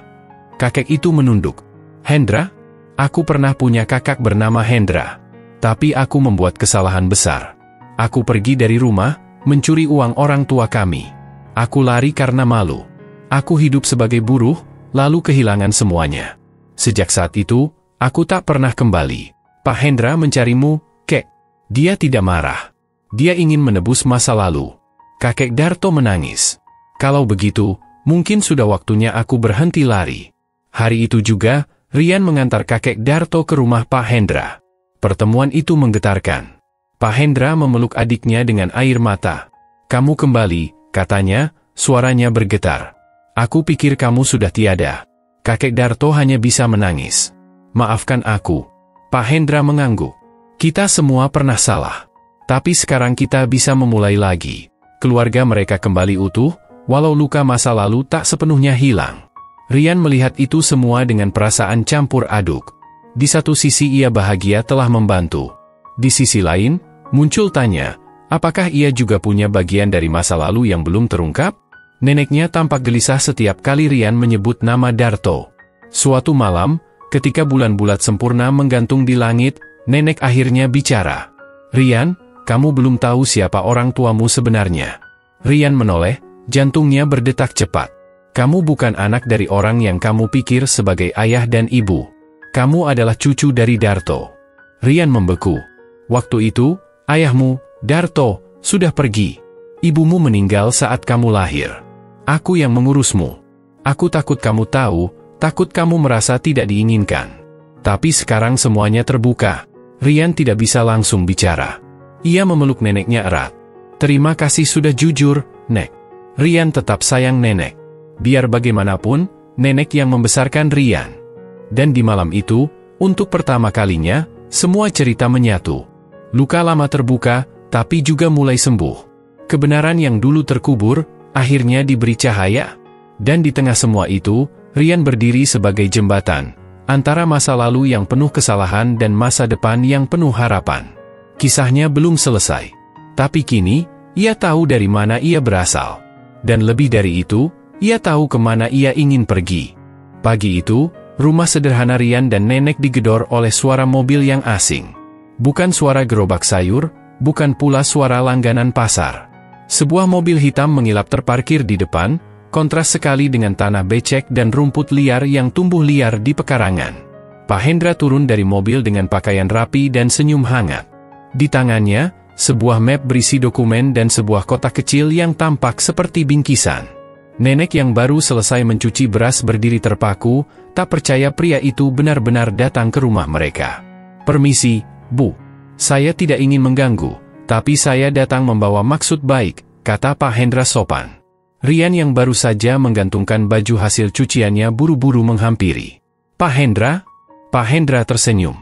Kakek itu menunduk. "Hendra? Aku pernah punya kakak bernama Hendra. Tapi aku membuat kesalahan besar. Aku pergi dari rumah, mencuri uang orang tua kami. Aku lari karena malu. Aku hidup sebagai buruh, lalu kehilangan semuanya. Sejak saat itu, aku tak pernah kembali. Pak Hendra mencarimu, kek." Dia tidak marah. Dia ingin menebus masa lalu. Kakek Darto menangis. "Kalau begitu, mungkin sudah waktunya aku berhenti lari." Hari itu juga, Rian mengantar kakek Darto ke rumah Pak Hendra. Pertemuan itu menggetarkan. Pak Hendra memeluk adiknya dengan air mata. "Kamu kembali," katanya, suaranya bergetar. "Aku pikir kamu sudah tiada." Kakek Darto hanya bisa menangis. "Maafkan aku." Pak Hendra mengangguk. "Kita semua pernah salah. Tapi sekarang kita bisa memulai lagi." Keluarga mereka kembali utuh, walau luka masa lalu tak sepenuhnya hilang. Rian melihat itu semua dengan perasaan campur aduk. Di satu sisi ia bahagia telah membantu. Di sisi lain, muncul tanya, apakah ia juga punya bagian dari masa lalu yang belum terungkap? Neneknya tampak gelisah setiap kali Rian menyebut nama Darto. Suatu malam, ketika bulan bulat sempurna menggantung di langit, nenek akhirnya bicara. "Rian, kamu belum tahu siapa orang tuamu sebenarnya." Rian menoleh, jantungnya berdetak cepat. "Kamu bukan anak dari orang yang kamu pikir sebagai ayah dan ibu. Kamu adalah cucu dari Darto. Rian membeku. Waktu itu, ayahmu, Darto, sudah pergi. Ibumu meninggal saat kamu lahir. Aku yang mengurusmu. Aku takut kamu tahu, takut kamu merasa tidak diinginkan. Tapi sekarang semuanya terbuka. Rian tidak bisa langsung bicara. Ia memeluk neneknya erat. Terima kasih sudah jujur, Nek. Rian tetap sayang nenek. Biar bagaimanapun, nenek yang membesarkan Rian. Dan di malam itu, untuk pertama kalinya, semua cerita menyatu. Luka lama terbuka, tapi juga mulai sembuh. Kebenaran yang dulu terkubur, akhirnya diberi cahaya. Dan di tengah semua itu, Rian berdiri sebagai jembatan antara masa lalu yang penuh kesalahan dan masa depan yang penuh harapan. Kisahnya belum selesai. Tapi kini, ia tahu dari mana ia berasal. Dan lebih dari itu, ia tahu kemana ia ingin pergi. Pagi itu, rumah sederhana Rian dan nenek digedor oleh suara mobil yang asing. Bukan suara gerobak sayur, bukan pula suara langganan pasar. Sebuah mobil hitam mengilap terparkir di depan, kontras sekali dengan tanah becek dan rumput liar yang tumbuh liar di pekarangan. Pak Hendra turun dari mobil dengan pakaian rapi dan senyum hangat. Di tangannya, sebuah map berisi dokumen dan sebuah kotak kecil yang tampak seperti bingkisan. Nenek yang baru selesai mencuci beras berdiri terpaku, tak percaya pria itu benar-benar datang ke rumah mereka. Permisi, Bu. Saya tidak ingin mengganggu, tapi saya datang membawa maksud baik, kata Pak Hendra sopan. Rian yang baru saja menggantungkan baju hasil cuciannya buru-buru menghampiri. Pak Hendra? Pak Hendra tersenyum.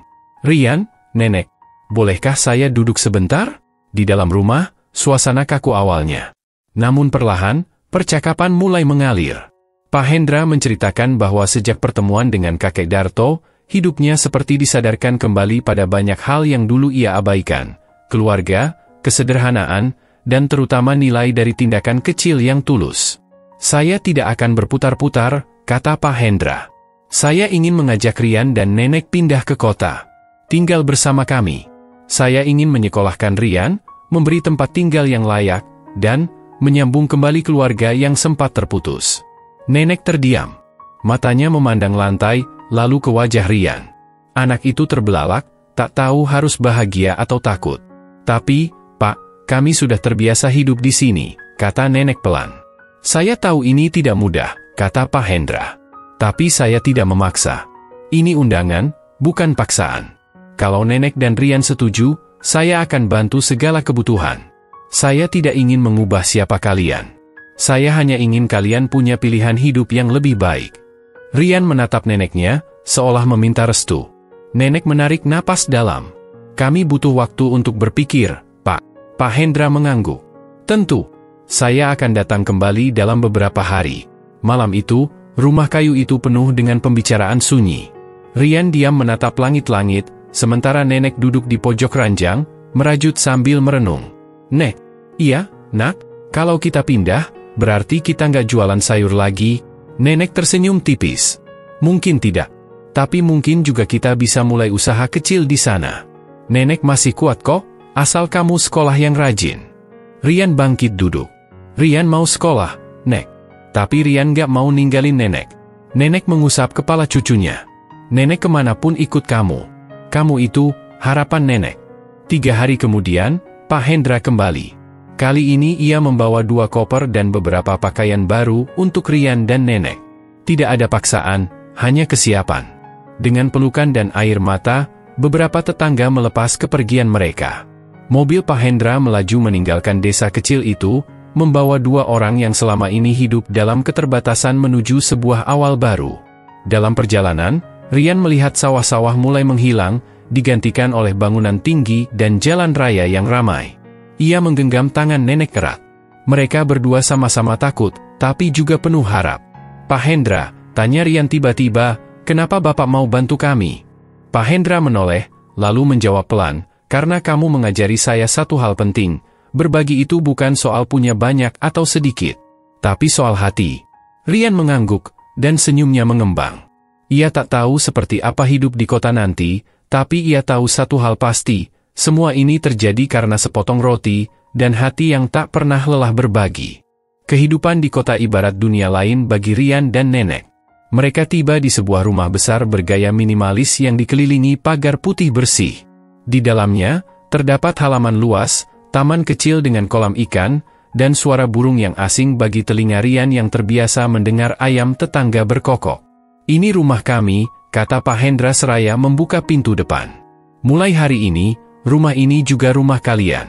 Rian, nenek, bolehkah saya duduk sebentar? Di dalam rumah, suasana kaku awalnya. Namun perlahan, percakapan mulai mengalir. Pak Hendra menceritakan bahwa sejak pertemuan dengan kakek Darto, hidupnya seperti disadarkan kembali pada banyak hal yang dulu ia abaikan. Keluarga, kesederhanaan, dan terutama nilai dari tindakan kecil yang tulus. Saya tidak akan berputar-putar, kata Pak Hendra. Saya ingin mengajak Rian dan nenek pindah ke kota. Tinggal bersama kami. Saya ingin menyekolahkan Rian, memberi tempat tinggal yang layak, dan menyambung kembali keluarga yang sempat terputus. Nenek terdiam. Matanya memandang lantai, lalu ke wajah Rian. Anak itu terbelalak, tak tahu harus bahagia atau takut. Tapi, Pak, kami sudah terbiasa hidup di sini, kata nenek pelan. Saya tahu ini tidak mudah, kata Pak Hendra. Tapi saya tidak memaksa. Ini undangan, bukan paksaan. Kalau nenek dan Rian setuju, saya akan bantu segala kebutuhan. Saya tidak ingin mengubah siapa kalian. Saya hanya ingin kalian punya pilihan hidup yang lebih baik. Rian menatap neneknya, seolah meminta restu. Nenek menarik napas dalam. Kami butuh waktu untuk berpikir, Pak. Pak Hendra mengangguk. Tentu, saya akan datang kembali dalam beberapa hari. Malam itu, rumah kayu itu penuh dengan pembicaraan sunyi. Rian diam menatap langit-langit, sementara nenek duduk di pojok ranjang, merajut sambil merenung. Nek, iya, nak, kalau kita pindah, berarti kita nggak jualan sayur lagi. Nenek tersenyum tipis. Mungkin tidak. Tapi mungkin juga kita bisa mulai usaha kecil di sana. Nenek masih kuat kok, asal kamu sekolah yang rajin. Rian bangkit duduk. Rian mau sekolah, Nek. Tapi Rian nggak mau ninggalin nenek. Nenek mengusap kepala cucunya. Nenek kemanapun ikut kamu. Kamu itu, harapan nenek. 3 hari kemudian, Pak Hendra kembali. Kali ini ia membawa 2 koper dan beberapa pakaian baru untuk Rian dan nenek. Tidak ada paksaan, hanya kesiapan. Dengan pelukan dan air mata, beberapa tetangga melepas kepergian mereka. Mobil Pak Hendra melaju meninggalkan desa kecil itu, membawa 2 orang yang selama ini hidup dalam keterbatasan menuju sebuah awal baru. Dalam perjalanan, Rian melihat sawah-sawah mulai menghilang, digantikan oleh bangunan tinggi dan jalan raya yang ramai. Ia menggenggam tangan nenek erat. Mereka berdua sama-sama takut, tapi juga penuh harap. Pak Hendra, tanya Rian tiba-tiba, kenapa Bapak mau bantu kami? Pak Hendra menoleh, lalu menjawab pelan, karena kamu mengajari saya satu hal penting, berbagi itu bukan soal punya banyak atau sedikit, tapi soal hati. Rian mengangguk, dan senyumnya mengembang. Ia tak tahu seperti apa hidup di kota nanti, tapi ia tahu satu hal pasti, semua ini terjadi karena sepotong roti, dan hati yang tak pernah lelah berbagi. Kehidupan di kota ibarat dunia lain bagi Rian dan nenek. Mereka tiba di sebuah rumah besar bergaya minimalis yang dikelilingi pagar putih bersih. Di dalamnya, terdapat halaman luas, taman kecil dengan kolam ikan, dan suara burung yang asing bagi telinga Rian yang terbiasa mendengar ayam tetangga berkokok. "Ini rumah kami," kata Pak Hendra seraya membuka pintu depan. "Mulai hari ini, rumah ini juga rumah kalian."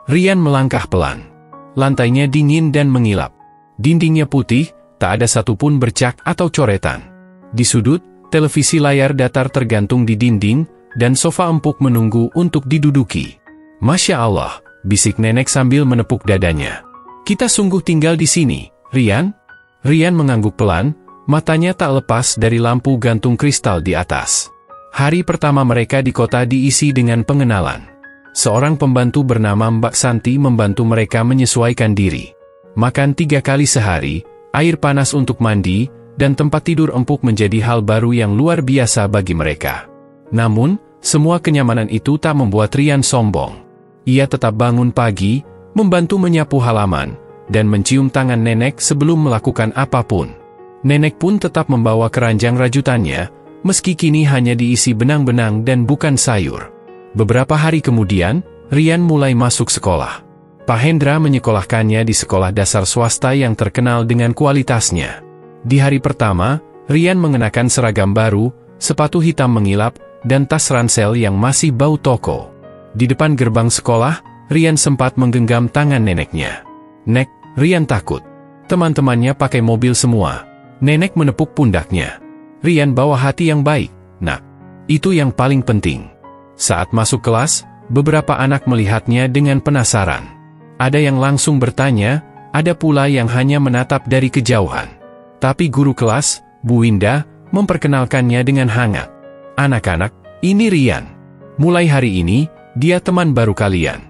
Rian melangkah pelan. Lantainya dingin dan mengilap. Dindingnya putih, tak ada satupun bercak atau coretan. Di sudut, televisi layar datar tergantung di dinding, dan sofa empuk menunggu untuk diduduki. "Masya Allah," bisik nenek sambil menepuk dadanya. "Kita sungguh tinggal di sini, Rian?" Rian mengangguk pelan, matanya tak lepas dari lampu gantung kristal di atas. Hari pertama mereka di kota diisi dengan pengenalan. Seorang pembantu bernama Mbak Santi membantu mereka menyesuaikan diri. Makan 3 kali sehari, air panas untuk mandi, dan tempat tidur empuk menjadi hal baru yang luar biasa bagi mereka. Namun, semua kenyamanan itu tak membuat Rian sombong. Ia tetap bangun pagi, membantu menyapu halaman, dan mencium tangan nenek sebelum melakukan apapun. Nenek pun tetap membawa keranjang rajutannya, meski kini hanya diisi benang-benang dan bukan sayur. Beberapa hari kemudian, Rian mulai masuk sekolah. Pak Hendra menyekolahkannya di sekolah dasar swasta yang terkenal dengan kualitasnya. Di hari pertama, Rian mengenakan seragam baru, sepatu hitam mengilap, dan tas ransel yang masih bau toko. Di depan gerbang sekolah, Rian sempat menggenggam tangan neneknya. "Nek, Rian takut. Teman-temannya pakai mobil semua." Nenek menepuk pundaknya. "Rian bawa hati yang baik, nak. Itu yang paling penting." Saat masuk kelas, beberapa anak melihatnya dengan penasaran. Ada yang langsung bertanya, ada pula yang hanya menatap dari kejauhan. Tapi guru kelas, Bu Winda, memperkenalkannya dengan hangat. "Anak-anak, ini Rian. Mulai hari ini, dia teman baru kalian.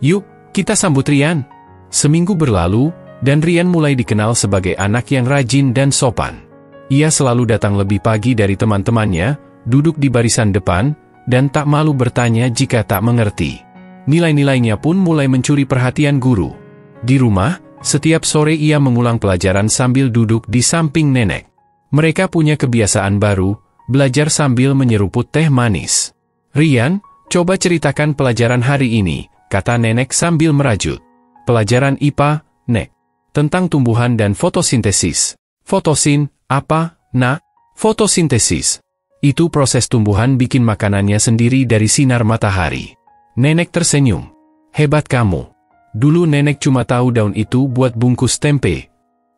Yuk, kita sambut Rian." Seminggu berlalu, dan Rian mulai dikenal sebagai anak yang rajin dan sopan. Ia selalu datang lebih pagi dari teman-temannya, duduk di barisan depan, dan tak malu bertanya jika tak mengerti. Nilai-nilainya pun mulai mencuri perhatian guru. Di rumah, setiap sore ia mengulang pelajaran sambil duduk di samping nenek. Mereka punya kebiasaan baru, belajar sambil menyeruput teh manis. "Rian, coba ceritakan pelajaran hari ini," kata nenek sambil merajut. "Pelajaran IPA, Nek. Tentang tumbuhan dan fotosintesis." "Fotosin, apa, Nak?" "Fotosintesis. Itu proses tumbuhan bikin makanannya sendiri dari sinar matahari." Nenek tersenyum. "Hebat kamu. Dulu nenek cuma tahu daun itu buat bungkus tempe."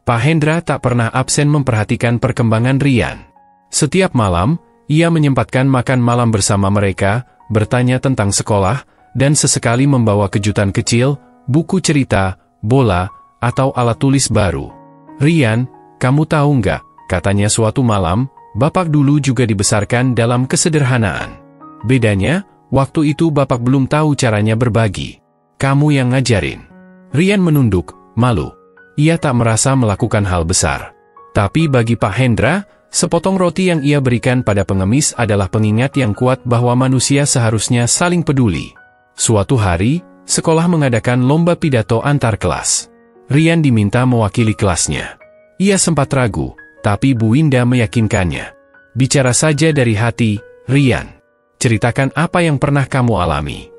Pak Hendra tak pernah absen memperhatikan perkembangan Rian. Setiap malam, ia menyempatkan makan malam bersama mereka, bertanya tentang sekolah, dan sesekali membawa kejutan kecil, buku cerita, bola, atau alat tulis baru. "Rian, kamu tahu nggak?" katanya suatu malam, "Bapak dulu juga dibesarkan dalam kesederhanaan. Bedanya, waktu itu Bapak belum tahu caranya berbagi. Kamu yang ngajarin." Rian menunduk, malu. Ia tak merasa melakukan hal besar. Tapi bagi Pak Hendra, sepotong roti yang ia berikan pada pengemis adalah pengingat yang kuat bahwa manusia seharusnya saling peduli. Suatu hari, sekolah mengadakan lomba pidato antar kelas. Rian diminta mewakili kelasnya. Ia sempat ragu, tapi Bu Winda meyakinkannya. "Bicara saja dari hati, Rian. Ceritakan apa yang pernah kamu alami."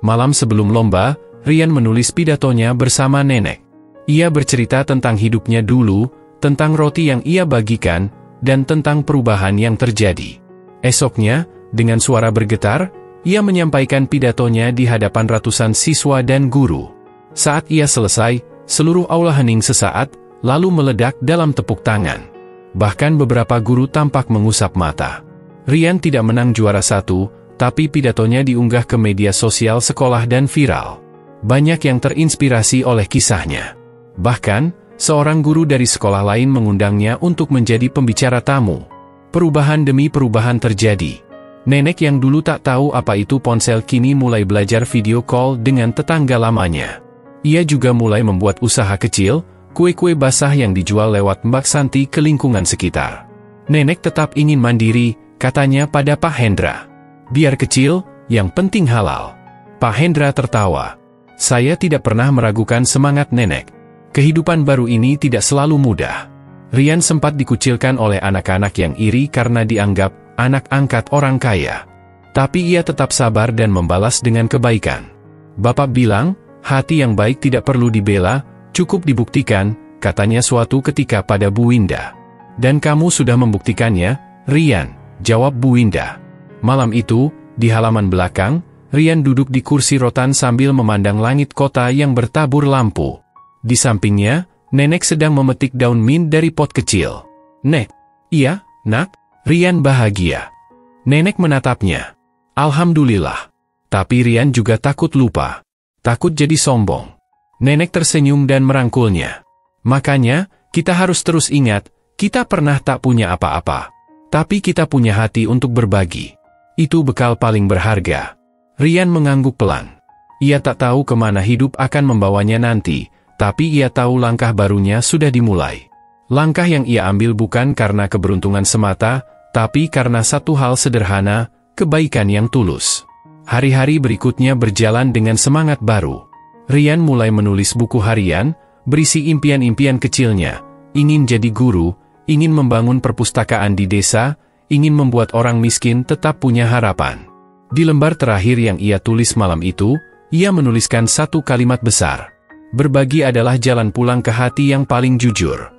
Malam sebelum lomba, Rian menulis pidatonya bersama nenek. Ia bercerita tentang hidupnya dulu, tentang roti yang ia bagikan, dan tentang perubahan yang terjadi. Esoknya, dengan suara bergetar, ia menyampaikan pidatonya di hadapan ratusan siswa dan guru. Saat ia selesai, seluruh aula hening sesaat, lalu meledak dalam tepuk tangan. Bahkan beberapa guru tampak mengusap mata. Rian tidak menang juara 1, tapi pidatonya diunggah ke media sosial sekolah dan viral. Banyak yang terinspirasi oleh kisahnya. Bahkan, seorang guru dari sekolah lain mengundangnya untuk menjadi pembicara tamu. Perubahan demi perubahan terjadi. Nenek yang dulu tak tahu apa itu ponsel kini mulai belajar video call dengan tetangga lamanya. Ia juga mulai membuat usaha kecil, kue-kue basah yang dijual lewat Mbak Santi ke lingkungan sekitar. Nenek tetap ingin mandiri, katanya pada Pak Hendra. "Biar kecil, yang penting halal." Pak Hendra tertawa. "Saya tidak pernah meragukan semangat nenek. Kehidupan baru ini tidak selalu mudah. Rian sempat dikucilkan oleh anak-anak yang iri karena dianggap anak angkat orang kaya. Tapi ia tetap sabar dan membalas dengan kebaikan. Bapak bilang, hati yang baik tidak perlu dibela, cukup dibuktikan, katanya suatu ketika pada Bu Winda. Dan kamu sudah membuktikannya, Rian, jawab Bu Winda. Malam itu, di halaman belakang, Rian duduk di kursi rotan sambil memandang langit kota yang bertabur lampu. Di sampingnya, nenek sedang memetik daun mint dari pot kecil. Nek, iya, nak, Rian bahagia. Nenek menatapnya. Alhamdulillah. Tapi Rian juga takut lupa. Takut jadi sombong. Nenek tersenyum dan merangkulnya. Makanya, kita harus terus ingat, kita pernah tak punya apa-apa. Tapi kita punya hati untuk berbagi. Itu bekal paling berharga. Rian mengangguk pelan. Ia tak tahu kemana hidup akan membawanya nanti, tapi ia tahu langkah barunya sudah dimulai. Langkah yang ia ambil bukan karena keberuntungan semata, tapi karena satu hal sederhana, kebaikan yang tulus. Hari-hari berikutnya berjalan dengan semangat baru. Rian mulai menulis buku harian, berisi impian-impian kecilnya, ingin jadi guru, ingin membangun perpustakaan di desa, ingin membuat orang miskin tetap punya harapan. Di lembar terakhir yang ia tulis malam itu, ia menuliskan satu kalimat besar. Berbagi adalah jalan pulang ke hati yang paling jujur.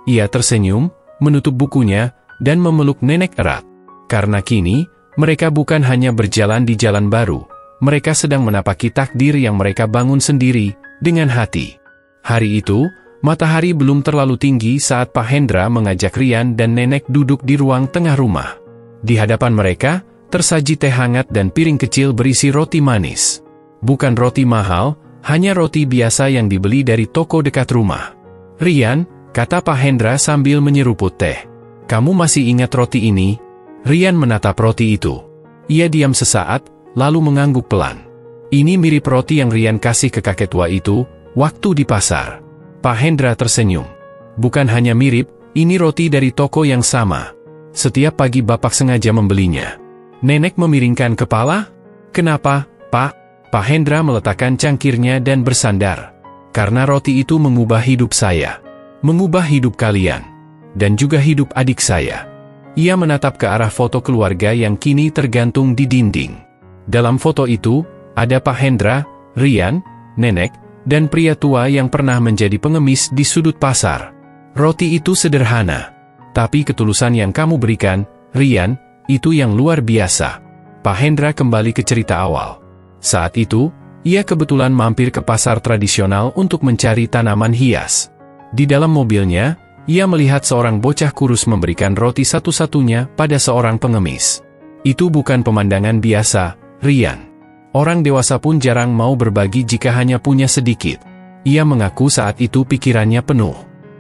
Ia tersenyum, menutup bukunya, dan memeluk nenek erat. Karena kini, mereka bukan hanya berjalan di jalan baru, mereka sedang menapaki takdir yang mereka bangun sendiri, dengan hati. Hari itu, matahari belum terlalu tinggi saat Pak Hendra mengajak Rian dan nenek duduk di ruang tengah rumah. Di hadapan mereka, tersaji teh hangat dan piring kecil berisi roti manis. Bukan roti mahal, hanya roti biasa yang dibeli dari toko dekat rumah. Rian, kata Pak Hendra sambil menyeruput teh. Kamu masih ingat roti ini? Rian menatap roti itu. Ia diam sesaat, lalu mengangguk pelan. Ini mirip roti yang Rian kasih ke kakek tua itu, waktu di pasar. Pak Hendra tersenyum. Bukan hanya mirip, ini roti dari toko yang sama. Setiap pagi Bapak sengaja membelinya. Nenek memiringkan kepala. Kenapa, Pak? Pak Hendra meletakkan cangkirnya dan bersandar. Karena roti itu mengubah hidup saya. Mengubah hidup kalian. Dan juga hidup adik saya. Ia menatap ke arah foto keluarga yang kini tergantung di dinding. Dalam foto itu, ada Pak Hendra, Rian, nenek, dan pria tua yang pernah menjadi pengemis di sudut pasar. Roti itu sederhana. Tapi ketulusan yang kamu berikan, Rian, itu yang luar biasa. Pak Hendra kembali ke cerita awal. Saat itu, ia kebetulan mampir ke pasar tradisional untuk mencari tanaman hias. Di dalam mobilnya, ia melihat seorang bocah kurus memberikan roti satu-satunya pada seorang pengemis. Itu bukan pemandangan biasa, Rian. Orang dewasa pun jarang mau berbagi jika hanya punya sedikit. Ia mengaku saat itu pikirannya penuh.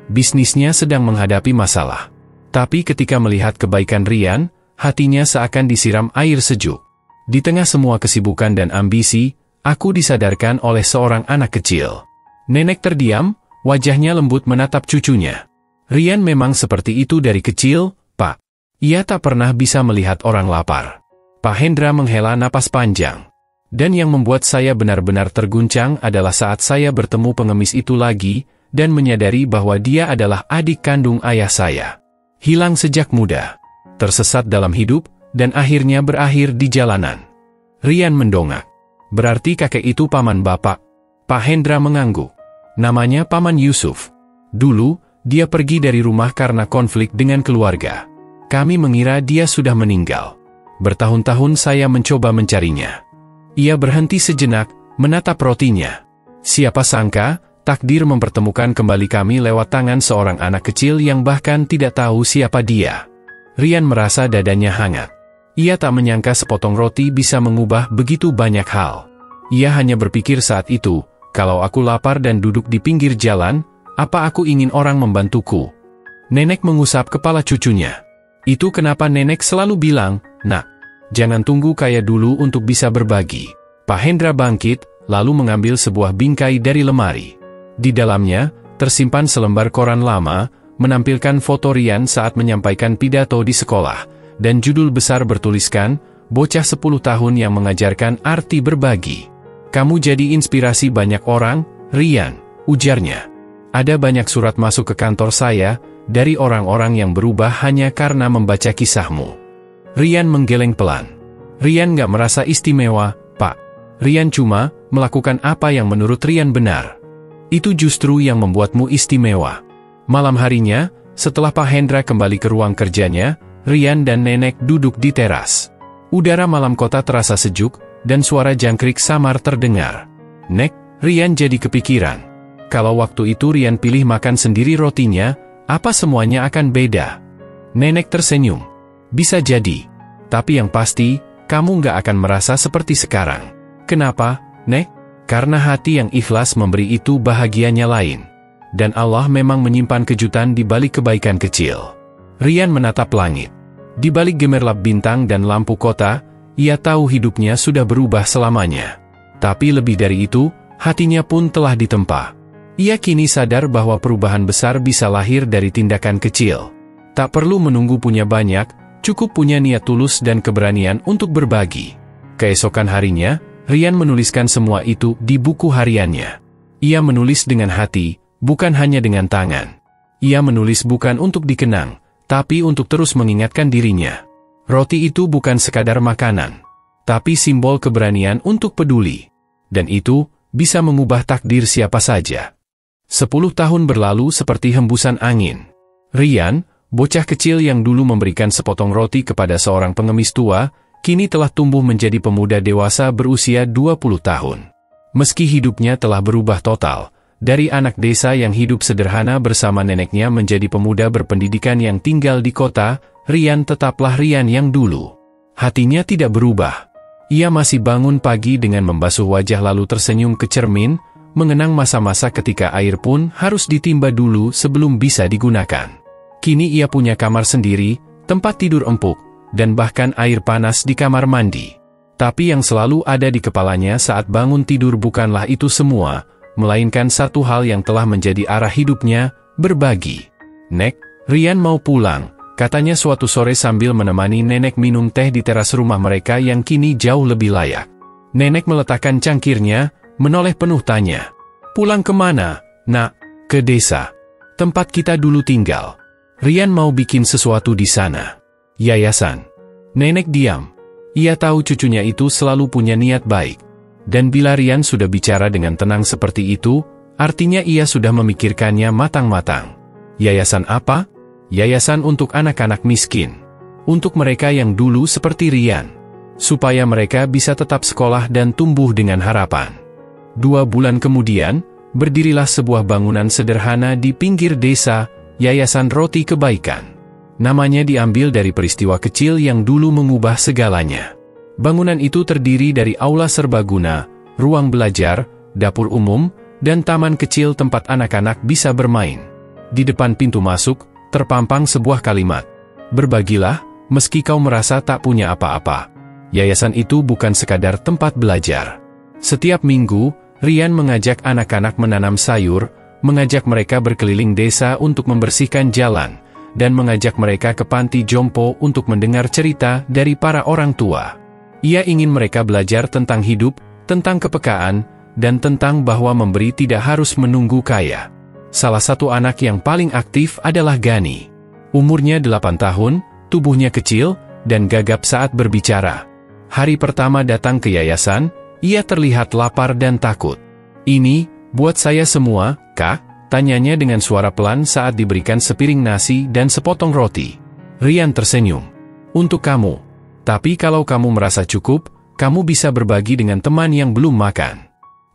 Bisnisnya sedang menghadapi masalah. Tapi ketika melihat kebaikan Rian, hatinya seakan disiram air sejuk. Di tengah semua kesibukan dan ambisi, aku disadarkan oleh seorang anak kecil. Nenek terdiam, wajahnya lembut menatap cucunya. Rian memang seperti itu dari kecil, Pak. Ia tak pernah bisa melihat orang lapar. Pak Hendra menghela napas panjang. Dan yang membuat saya benar-benar terguncang adalah saat saya bertemu pengemis itu lagi, dan menyadari bahwa dia adalah adik kandung ayah saya. Hilang sejak muda. Tersesat dalam hidup, dan akhirnya berakhir di jalanan. Rian mendongak. Berarti kakek itu paman Bapak. Pak Hendra mengangguk. Namanya Paman Yusuf. Dulu, dia pergi dari rumah karena konflik dengan keluarga. Kami mengira dia sudah meninggal. Bertahun-tahun saya mencoba mencarinya. Ia berhenti sejenak, menatap rotinya. Siapa sangka, takdir mempertemukan kembali kami lewat tangan seorang anak kecil yang bahkan tidak tahu siapa dia. Rian merasa dadanya hangat. Ia tak menyangka sepotong roti bisa mengubah begitu banyak hal. Ia hanya berpikir saat itu, kalau aku lapar dan duduk di pinggir jalan, apa aku ingin orang membantuku? Nenek mengusap kepala cucunya. Itu kenapa nenek selalu bilang, nak, jangan tunggu kaya dulu untuk bisa berbagi. Pak Hendra bangkit, lalu mengambil sebuah bingkai dari lemari. Di dalamnya, tersimpan selembar koran lama, menampilkan foto Rian saat menyampaikan pidato di sekolah, dan judul besar bertuliskan, bocah 10 tahun yang mengajarkan arti berbagi. Kamu jadi inspirasi banyak orang, Rian, ujarnya. Ada banyak surat masuk ke kantor saya, dari orang-orang yang berubah hanya karena membaca kisahmu. Rian menggeleng pelan. Rian nggak merasa istimewa, Pak. Rian cuma melakukan apa yang menurut Rian benar. Itu justru yang membuatmu istimewa. Malam harinya, setelah Pak Hendra kembali ke ruang kerjanya, Rian dan Nenek duduk di teras. Udara malam kota terasa sejuk, dan suara jangkrik samar terdengar. Nek, Rian jadi kepikiran. Kalau waktu itu Rian pilih makan sendiri rotinya, apa semuanya akan beda? Nenek tersenyum. Bisa jadi. Tapi yang pasti, kamu nggak akan merasa seperti sekarang. Kenapa, Nek? Karena hati yang ikhlas memberi itu bahagianya lain. Dan Allah memang menyimpan kejutan di balik kebaikan kecil. Rian menatap langit. Di balik gemerlap bintang dan lampu kota, ia tahu hidupnya sudah berubah selamanya. Tapi lebih dari itu, hatinya pun telah ditempa. Ia kini sadar bahwa perubahan besar bisa lahir dari tindakan kecil. Tak perlu menunggu punya banyak, cukup punya niat tulus dan keberanian untuk berbagi. Keesokan harinya, Rian menuliskan semua itu di buku hariannya. Ia menulis dengan hati, bukan hanya dengan tangan. Ia menulis bukan untuk dikenang, tapi untuk terus mengingatkan dirinya. Roti itu bukan sekadar makanan, tapi simbol keberanian untuk peduli. Dan itu bisa mengubah takdir siapa saja. 10 tahun berlalu seperti hembusan angin. Rian, bocah kecil yang dulu memberikan sepotong roti kepada seorang pengemis tua, kini telah tumbuh menjadi pemuda dewasa berusia 20 tahun. Meski hidupnya telah berubah total, dari anak desa yang hidup sederhana bersama neneknya menjadi pemuda berpendidikan yang tinggal di kota, Rian tetaplah Rian yang dulu. Hatinya tidak berubah. Ia masih bangun pagi dengan membasuh wajah lalu tersenyum ke cermin, mengenang masa-masa ketika air pun harus ditimba dulu sebelum bisa digunakan. Kini ia punya kamar sendiri, tempat tidur empuk, dan bahkan air panas di kamar mandi. Tapi yang selalu ada di kepalanya saat bangun tidur bukanlah itu semua, melainkan satu hal yang telah menjadi arah hidupnya, berbagi. Nek, Rian mau pulang, katanya suatu sore sambil menemani nenek minum teh di teras rumah mereka yang kini jauh lebih layak. Nenek meletakkan cangkirnya, menoleh penuh tanya. Pulang kemana, Nak? Ke desa. Tempat kita dulu tinggal. Rian mau bikin sesuatu di sana. Yayasan. Nenek diam. Ia tahu cucunya itu selalu punya niat baik. Dan bila Rian sudah bicara dengan tenang seperti itu, artinya ia sudah memikirkannya matang-matang. Yayasan apa? Yayasan untuk anak-anak miskin. Untuk mereka yang dulu seperti Rian. Supaya mereka bisa tetap sekolah dan tumbuh dengan harapan. 2 bulan kemudian, berdirilah sebuah bangunan sederhana di pinggir desa, Yayasan Roti Kebaikan. Namanya diambil dari peristiwa kecil yang dulu mengubah segalanya. Bangunan itu terdiri dari aula serbaguna, ruang belajar, dapur umum, dan taman kecil tempat anak-anak bisa bermain. Di depan pintu masuk, terpampang sebuah kalimat. Berbagilah, meski kau merasa tak punya apa-apa. Yayasan itu bukan sekadar tempat belajar. Setiap minggu, Rian mengajak anak-anak menanam sayur, mengajak mereka berkeliling desa untuk membersihkan jalan, dan mengajak mereka ke panti jompo untuk mendengar cerita dari para orang tua. Ia ingin mereka belajar tentang hidup, tentang kepekaan, dan tentang bahwa memberi tidak harus menunggu kaya. Salah satu anak yang paling aktif adalah Gani. Umurnya 8 tahun, tubuhnya kecil, dan gagap saat berbicara. Hari pertama datang ke yayasan, ia terlihat lapar dan takut. Ini, buat saya semua, Kak? Tanyanya dengan suara pelan saat diberikan sepiring nasi dan sepotong roti. Rian tersenyum. Untuk kamu. Tapi kalau kamu merasa cukup, kamu bisa berbagi dengan teman yang belum makan.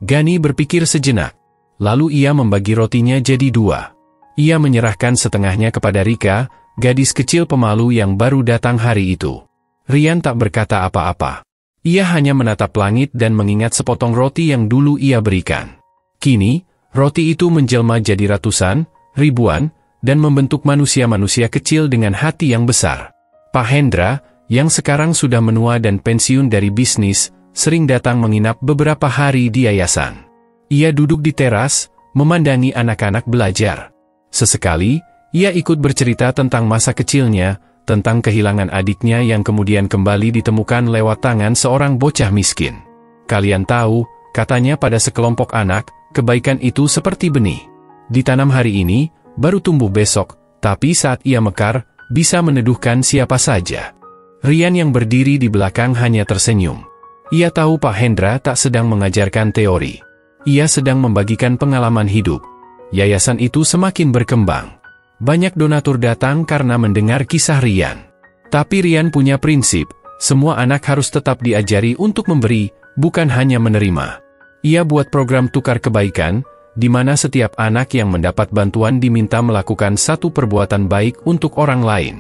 Gani berpikir sejenak. Lalu ia membagi rotinya jadi 2. Ia menyerahkan setengahnya kepada Rika, gadis kecil pemalu yang baru datang hari itu. Rian tak berkata apa-apa. Ia hanya menatap langit dan mengingat sepotong roti yang dulu ia berikan. Kini, roti itu menjelma jadi ratusan, ribuan, dan membentuk manusia-manusia kecil dengan hati yang besar. Pak Hendra, yang sekarang sudah menua dan pensiun dari bisnis, sering datang menginap beberapa hari di yayasan. Ia duduk di teras, memandangi anak-anak belajar. Sesekali, ia ikut bercerita tentang masa kecilnya, tentang kehilangan adiknya yang kemudian kembali ditemukan lewat tangan seorang bocah miskin. Kalian tahu, katanya pada sekelompok anak, kebaikan itu seperti benih. Ditanam hari ini, baru tumbuh besok, Tapi saat ia mekar, bisa meneduhkan siapa saja. Rian yang berdiri di belakang hanya tersenyum. Ia tahu Pak Hendra tak sedang mengajarkan teori. Ia sedang membagikan pengalaman hidup. Yayasan itu semakin berkembang. Banyak donatur datang karena mendengar kisah Rian. Tapi Rian punya prinsip, semua anak harus tetap diajari untuk memberi, bukan hanya menerima. Ia buat program tukar kebaikan, di mana setiap anak yang mendapat bantuan diminta melakukan satu perbuatan baik untuk orang lain.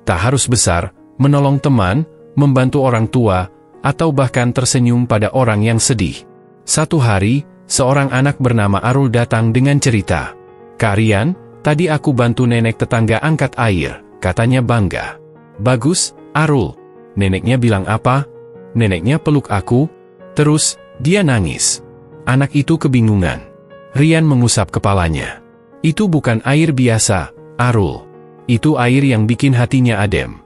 Tak harus besar, menolong teman, membantu orang tua, atau bahkan tersenyum pada orang yang sedih. Satu hari, seorang anak bernama Arul datang dengan cerita. "Kak Rian, tadi aku bantu nenek tetangga angkat air," katanya bangga. "Bagus, Arul." Neneknya bilang apa? Neneknya peluk aku, terus dia nangis. Anak itu kebingungan. Rian mengusap kepalanya. "Itu bukan air biasa, Arul. Itu air yang bikin hatinya adem."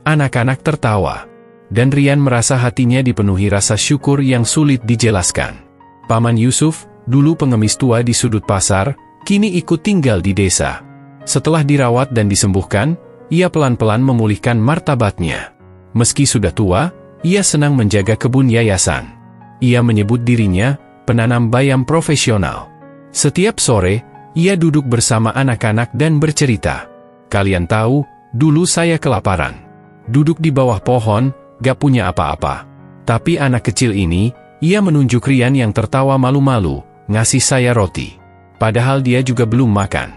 Anak-anak tertawa. Dan Rian merasa hatinya dipenuhi rasa syukur yang sulit dijelaskan. Paman Yusuf, dulu pengemis tua di sudut pasar, kini ikut tinggal di desa. Setelah dirawat dan disembuhkan, ia pelan-pelan memulihkan martabatnya. Meski sudah tua, ia senang menjaga kebun yayasan. Ia menyebut dirinya penanam bayam profesional. Setiap sore, ia duduk bersama anak-anak dan bercerita. "Kalian tahu, dulu saya kelaparan. Duduk di bawah pohon, gak punya apa-apa. Tapi anak kecil ini, ia menunjuk Rian yang tertawa malu-malu, ngasih saya roti. Padahal dia juga belum makan."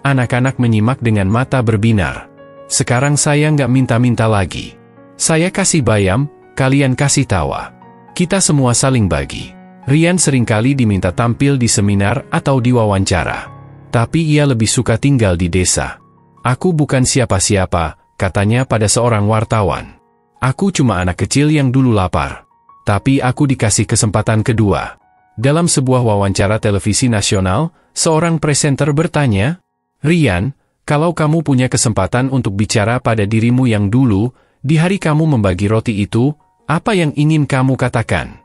Anak-anak menyimak dengan mata berbinar. "Sekarang saya nggak minta-minta lagi. Saya kasih bayam, kalian kasih tawa. Kita semua saling bagi." Rian seringkali diminta tampil di seminar atau diwawancara. Tapi ia lebih suka tinggal di desa. "Aku bukan siapa-siapa," katanya pada seorang wartawan. "Aku cuma anak kecil yang dulu lapar. Tapi aku dikasih kesempatan kedua." Dalam sebuah wawancara televisi nasional, seorang presenter bertanya, "Rian, kalau kamu punya kesempatan untuk bicara pada dirimu yang dulu, di hari kamu membagi roti itu, apa yang ingin kamu katakan?"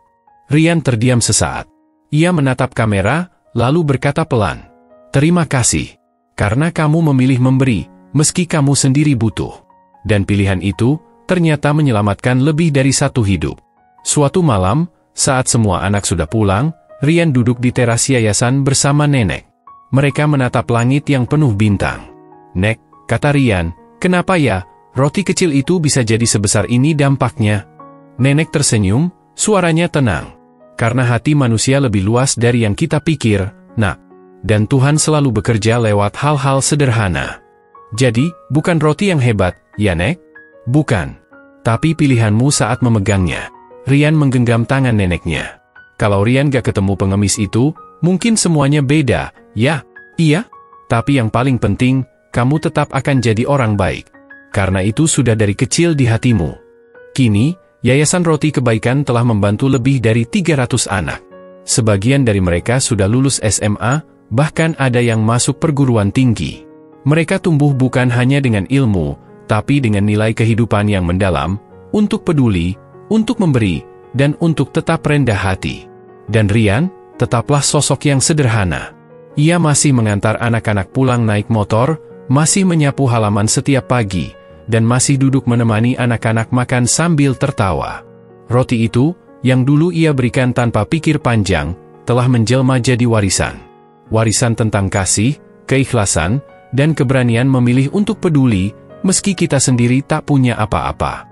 Rian terdiam sesaat. Ia menatap kamera, lalu berkata pelan, "Terima kasih. Karena kamu memilih memberi, meski kamu sendiri butuh. Dan pilihan itu, ternyata menyelamatkan lebih dari satu hidup." Suatu malam, saat semua anak sudah pulang, Rian duduk di teras yayasan bersama nenek. Mereka menatap langit yang penuh bintang. "Nek," kata Rian, "kenapa ya, roti kecil itu bisa jadi sebesar ini dampaknya?" Nenek tersenyum, suaranya tenang. "Karena hati manusia lebih luas dari yang kita pikir, Nak. Dan Tuhan selalu bekerja lewat hal-hal sederhana. Jadi, bukan roti yang hebat, ya Nek? Bukan. Tapi pilihanmu saat memegangnya." Rian menggenggam tangan neneknya. "Kalau Rian gak ketemu pengemis itu, mungkin semuanya beda, ya? Iya? Tapi yang paling penting, kamu tetap akan jadi orang baik. Karena itu sudah dari kecil di hatimu." Kini, Yayasan Roti Kebaikan telah membantu lebih dari 300 anak. Sebagian dari mereka sudah lulus SMA, bahkan ada yang masuk perguruan tinggi. Mereka tumbuh bukan hanya dengan ilmu, tapi dengan nilai kehidupan yang mendalam, untuk peduli, untuk memberi, dan untuk tetap rendah hati. Dan Rian, tetaplah sosok yang sederhana. Ia masih mengantar anak-anak pulang naik motor, masih menyapu halaman setiap pagi, dan masih duduk menemani anak-anak makan sambil tertawa. Roti itu, yang dulu ia berikan tanpa pikir panjang, telah menjelma jadi warisan. Warisan tentang kasih, keikhlasan, dan keberanian memilih untuk peduli, meski kita sendiri tak punya apa-apa.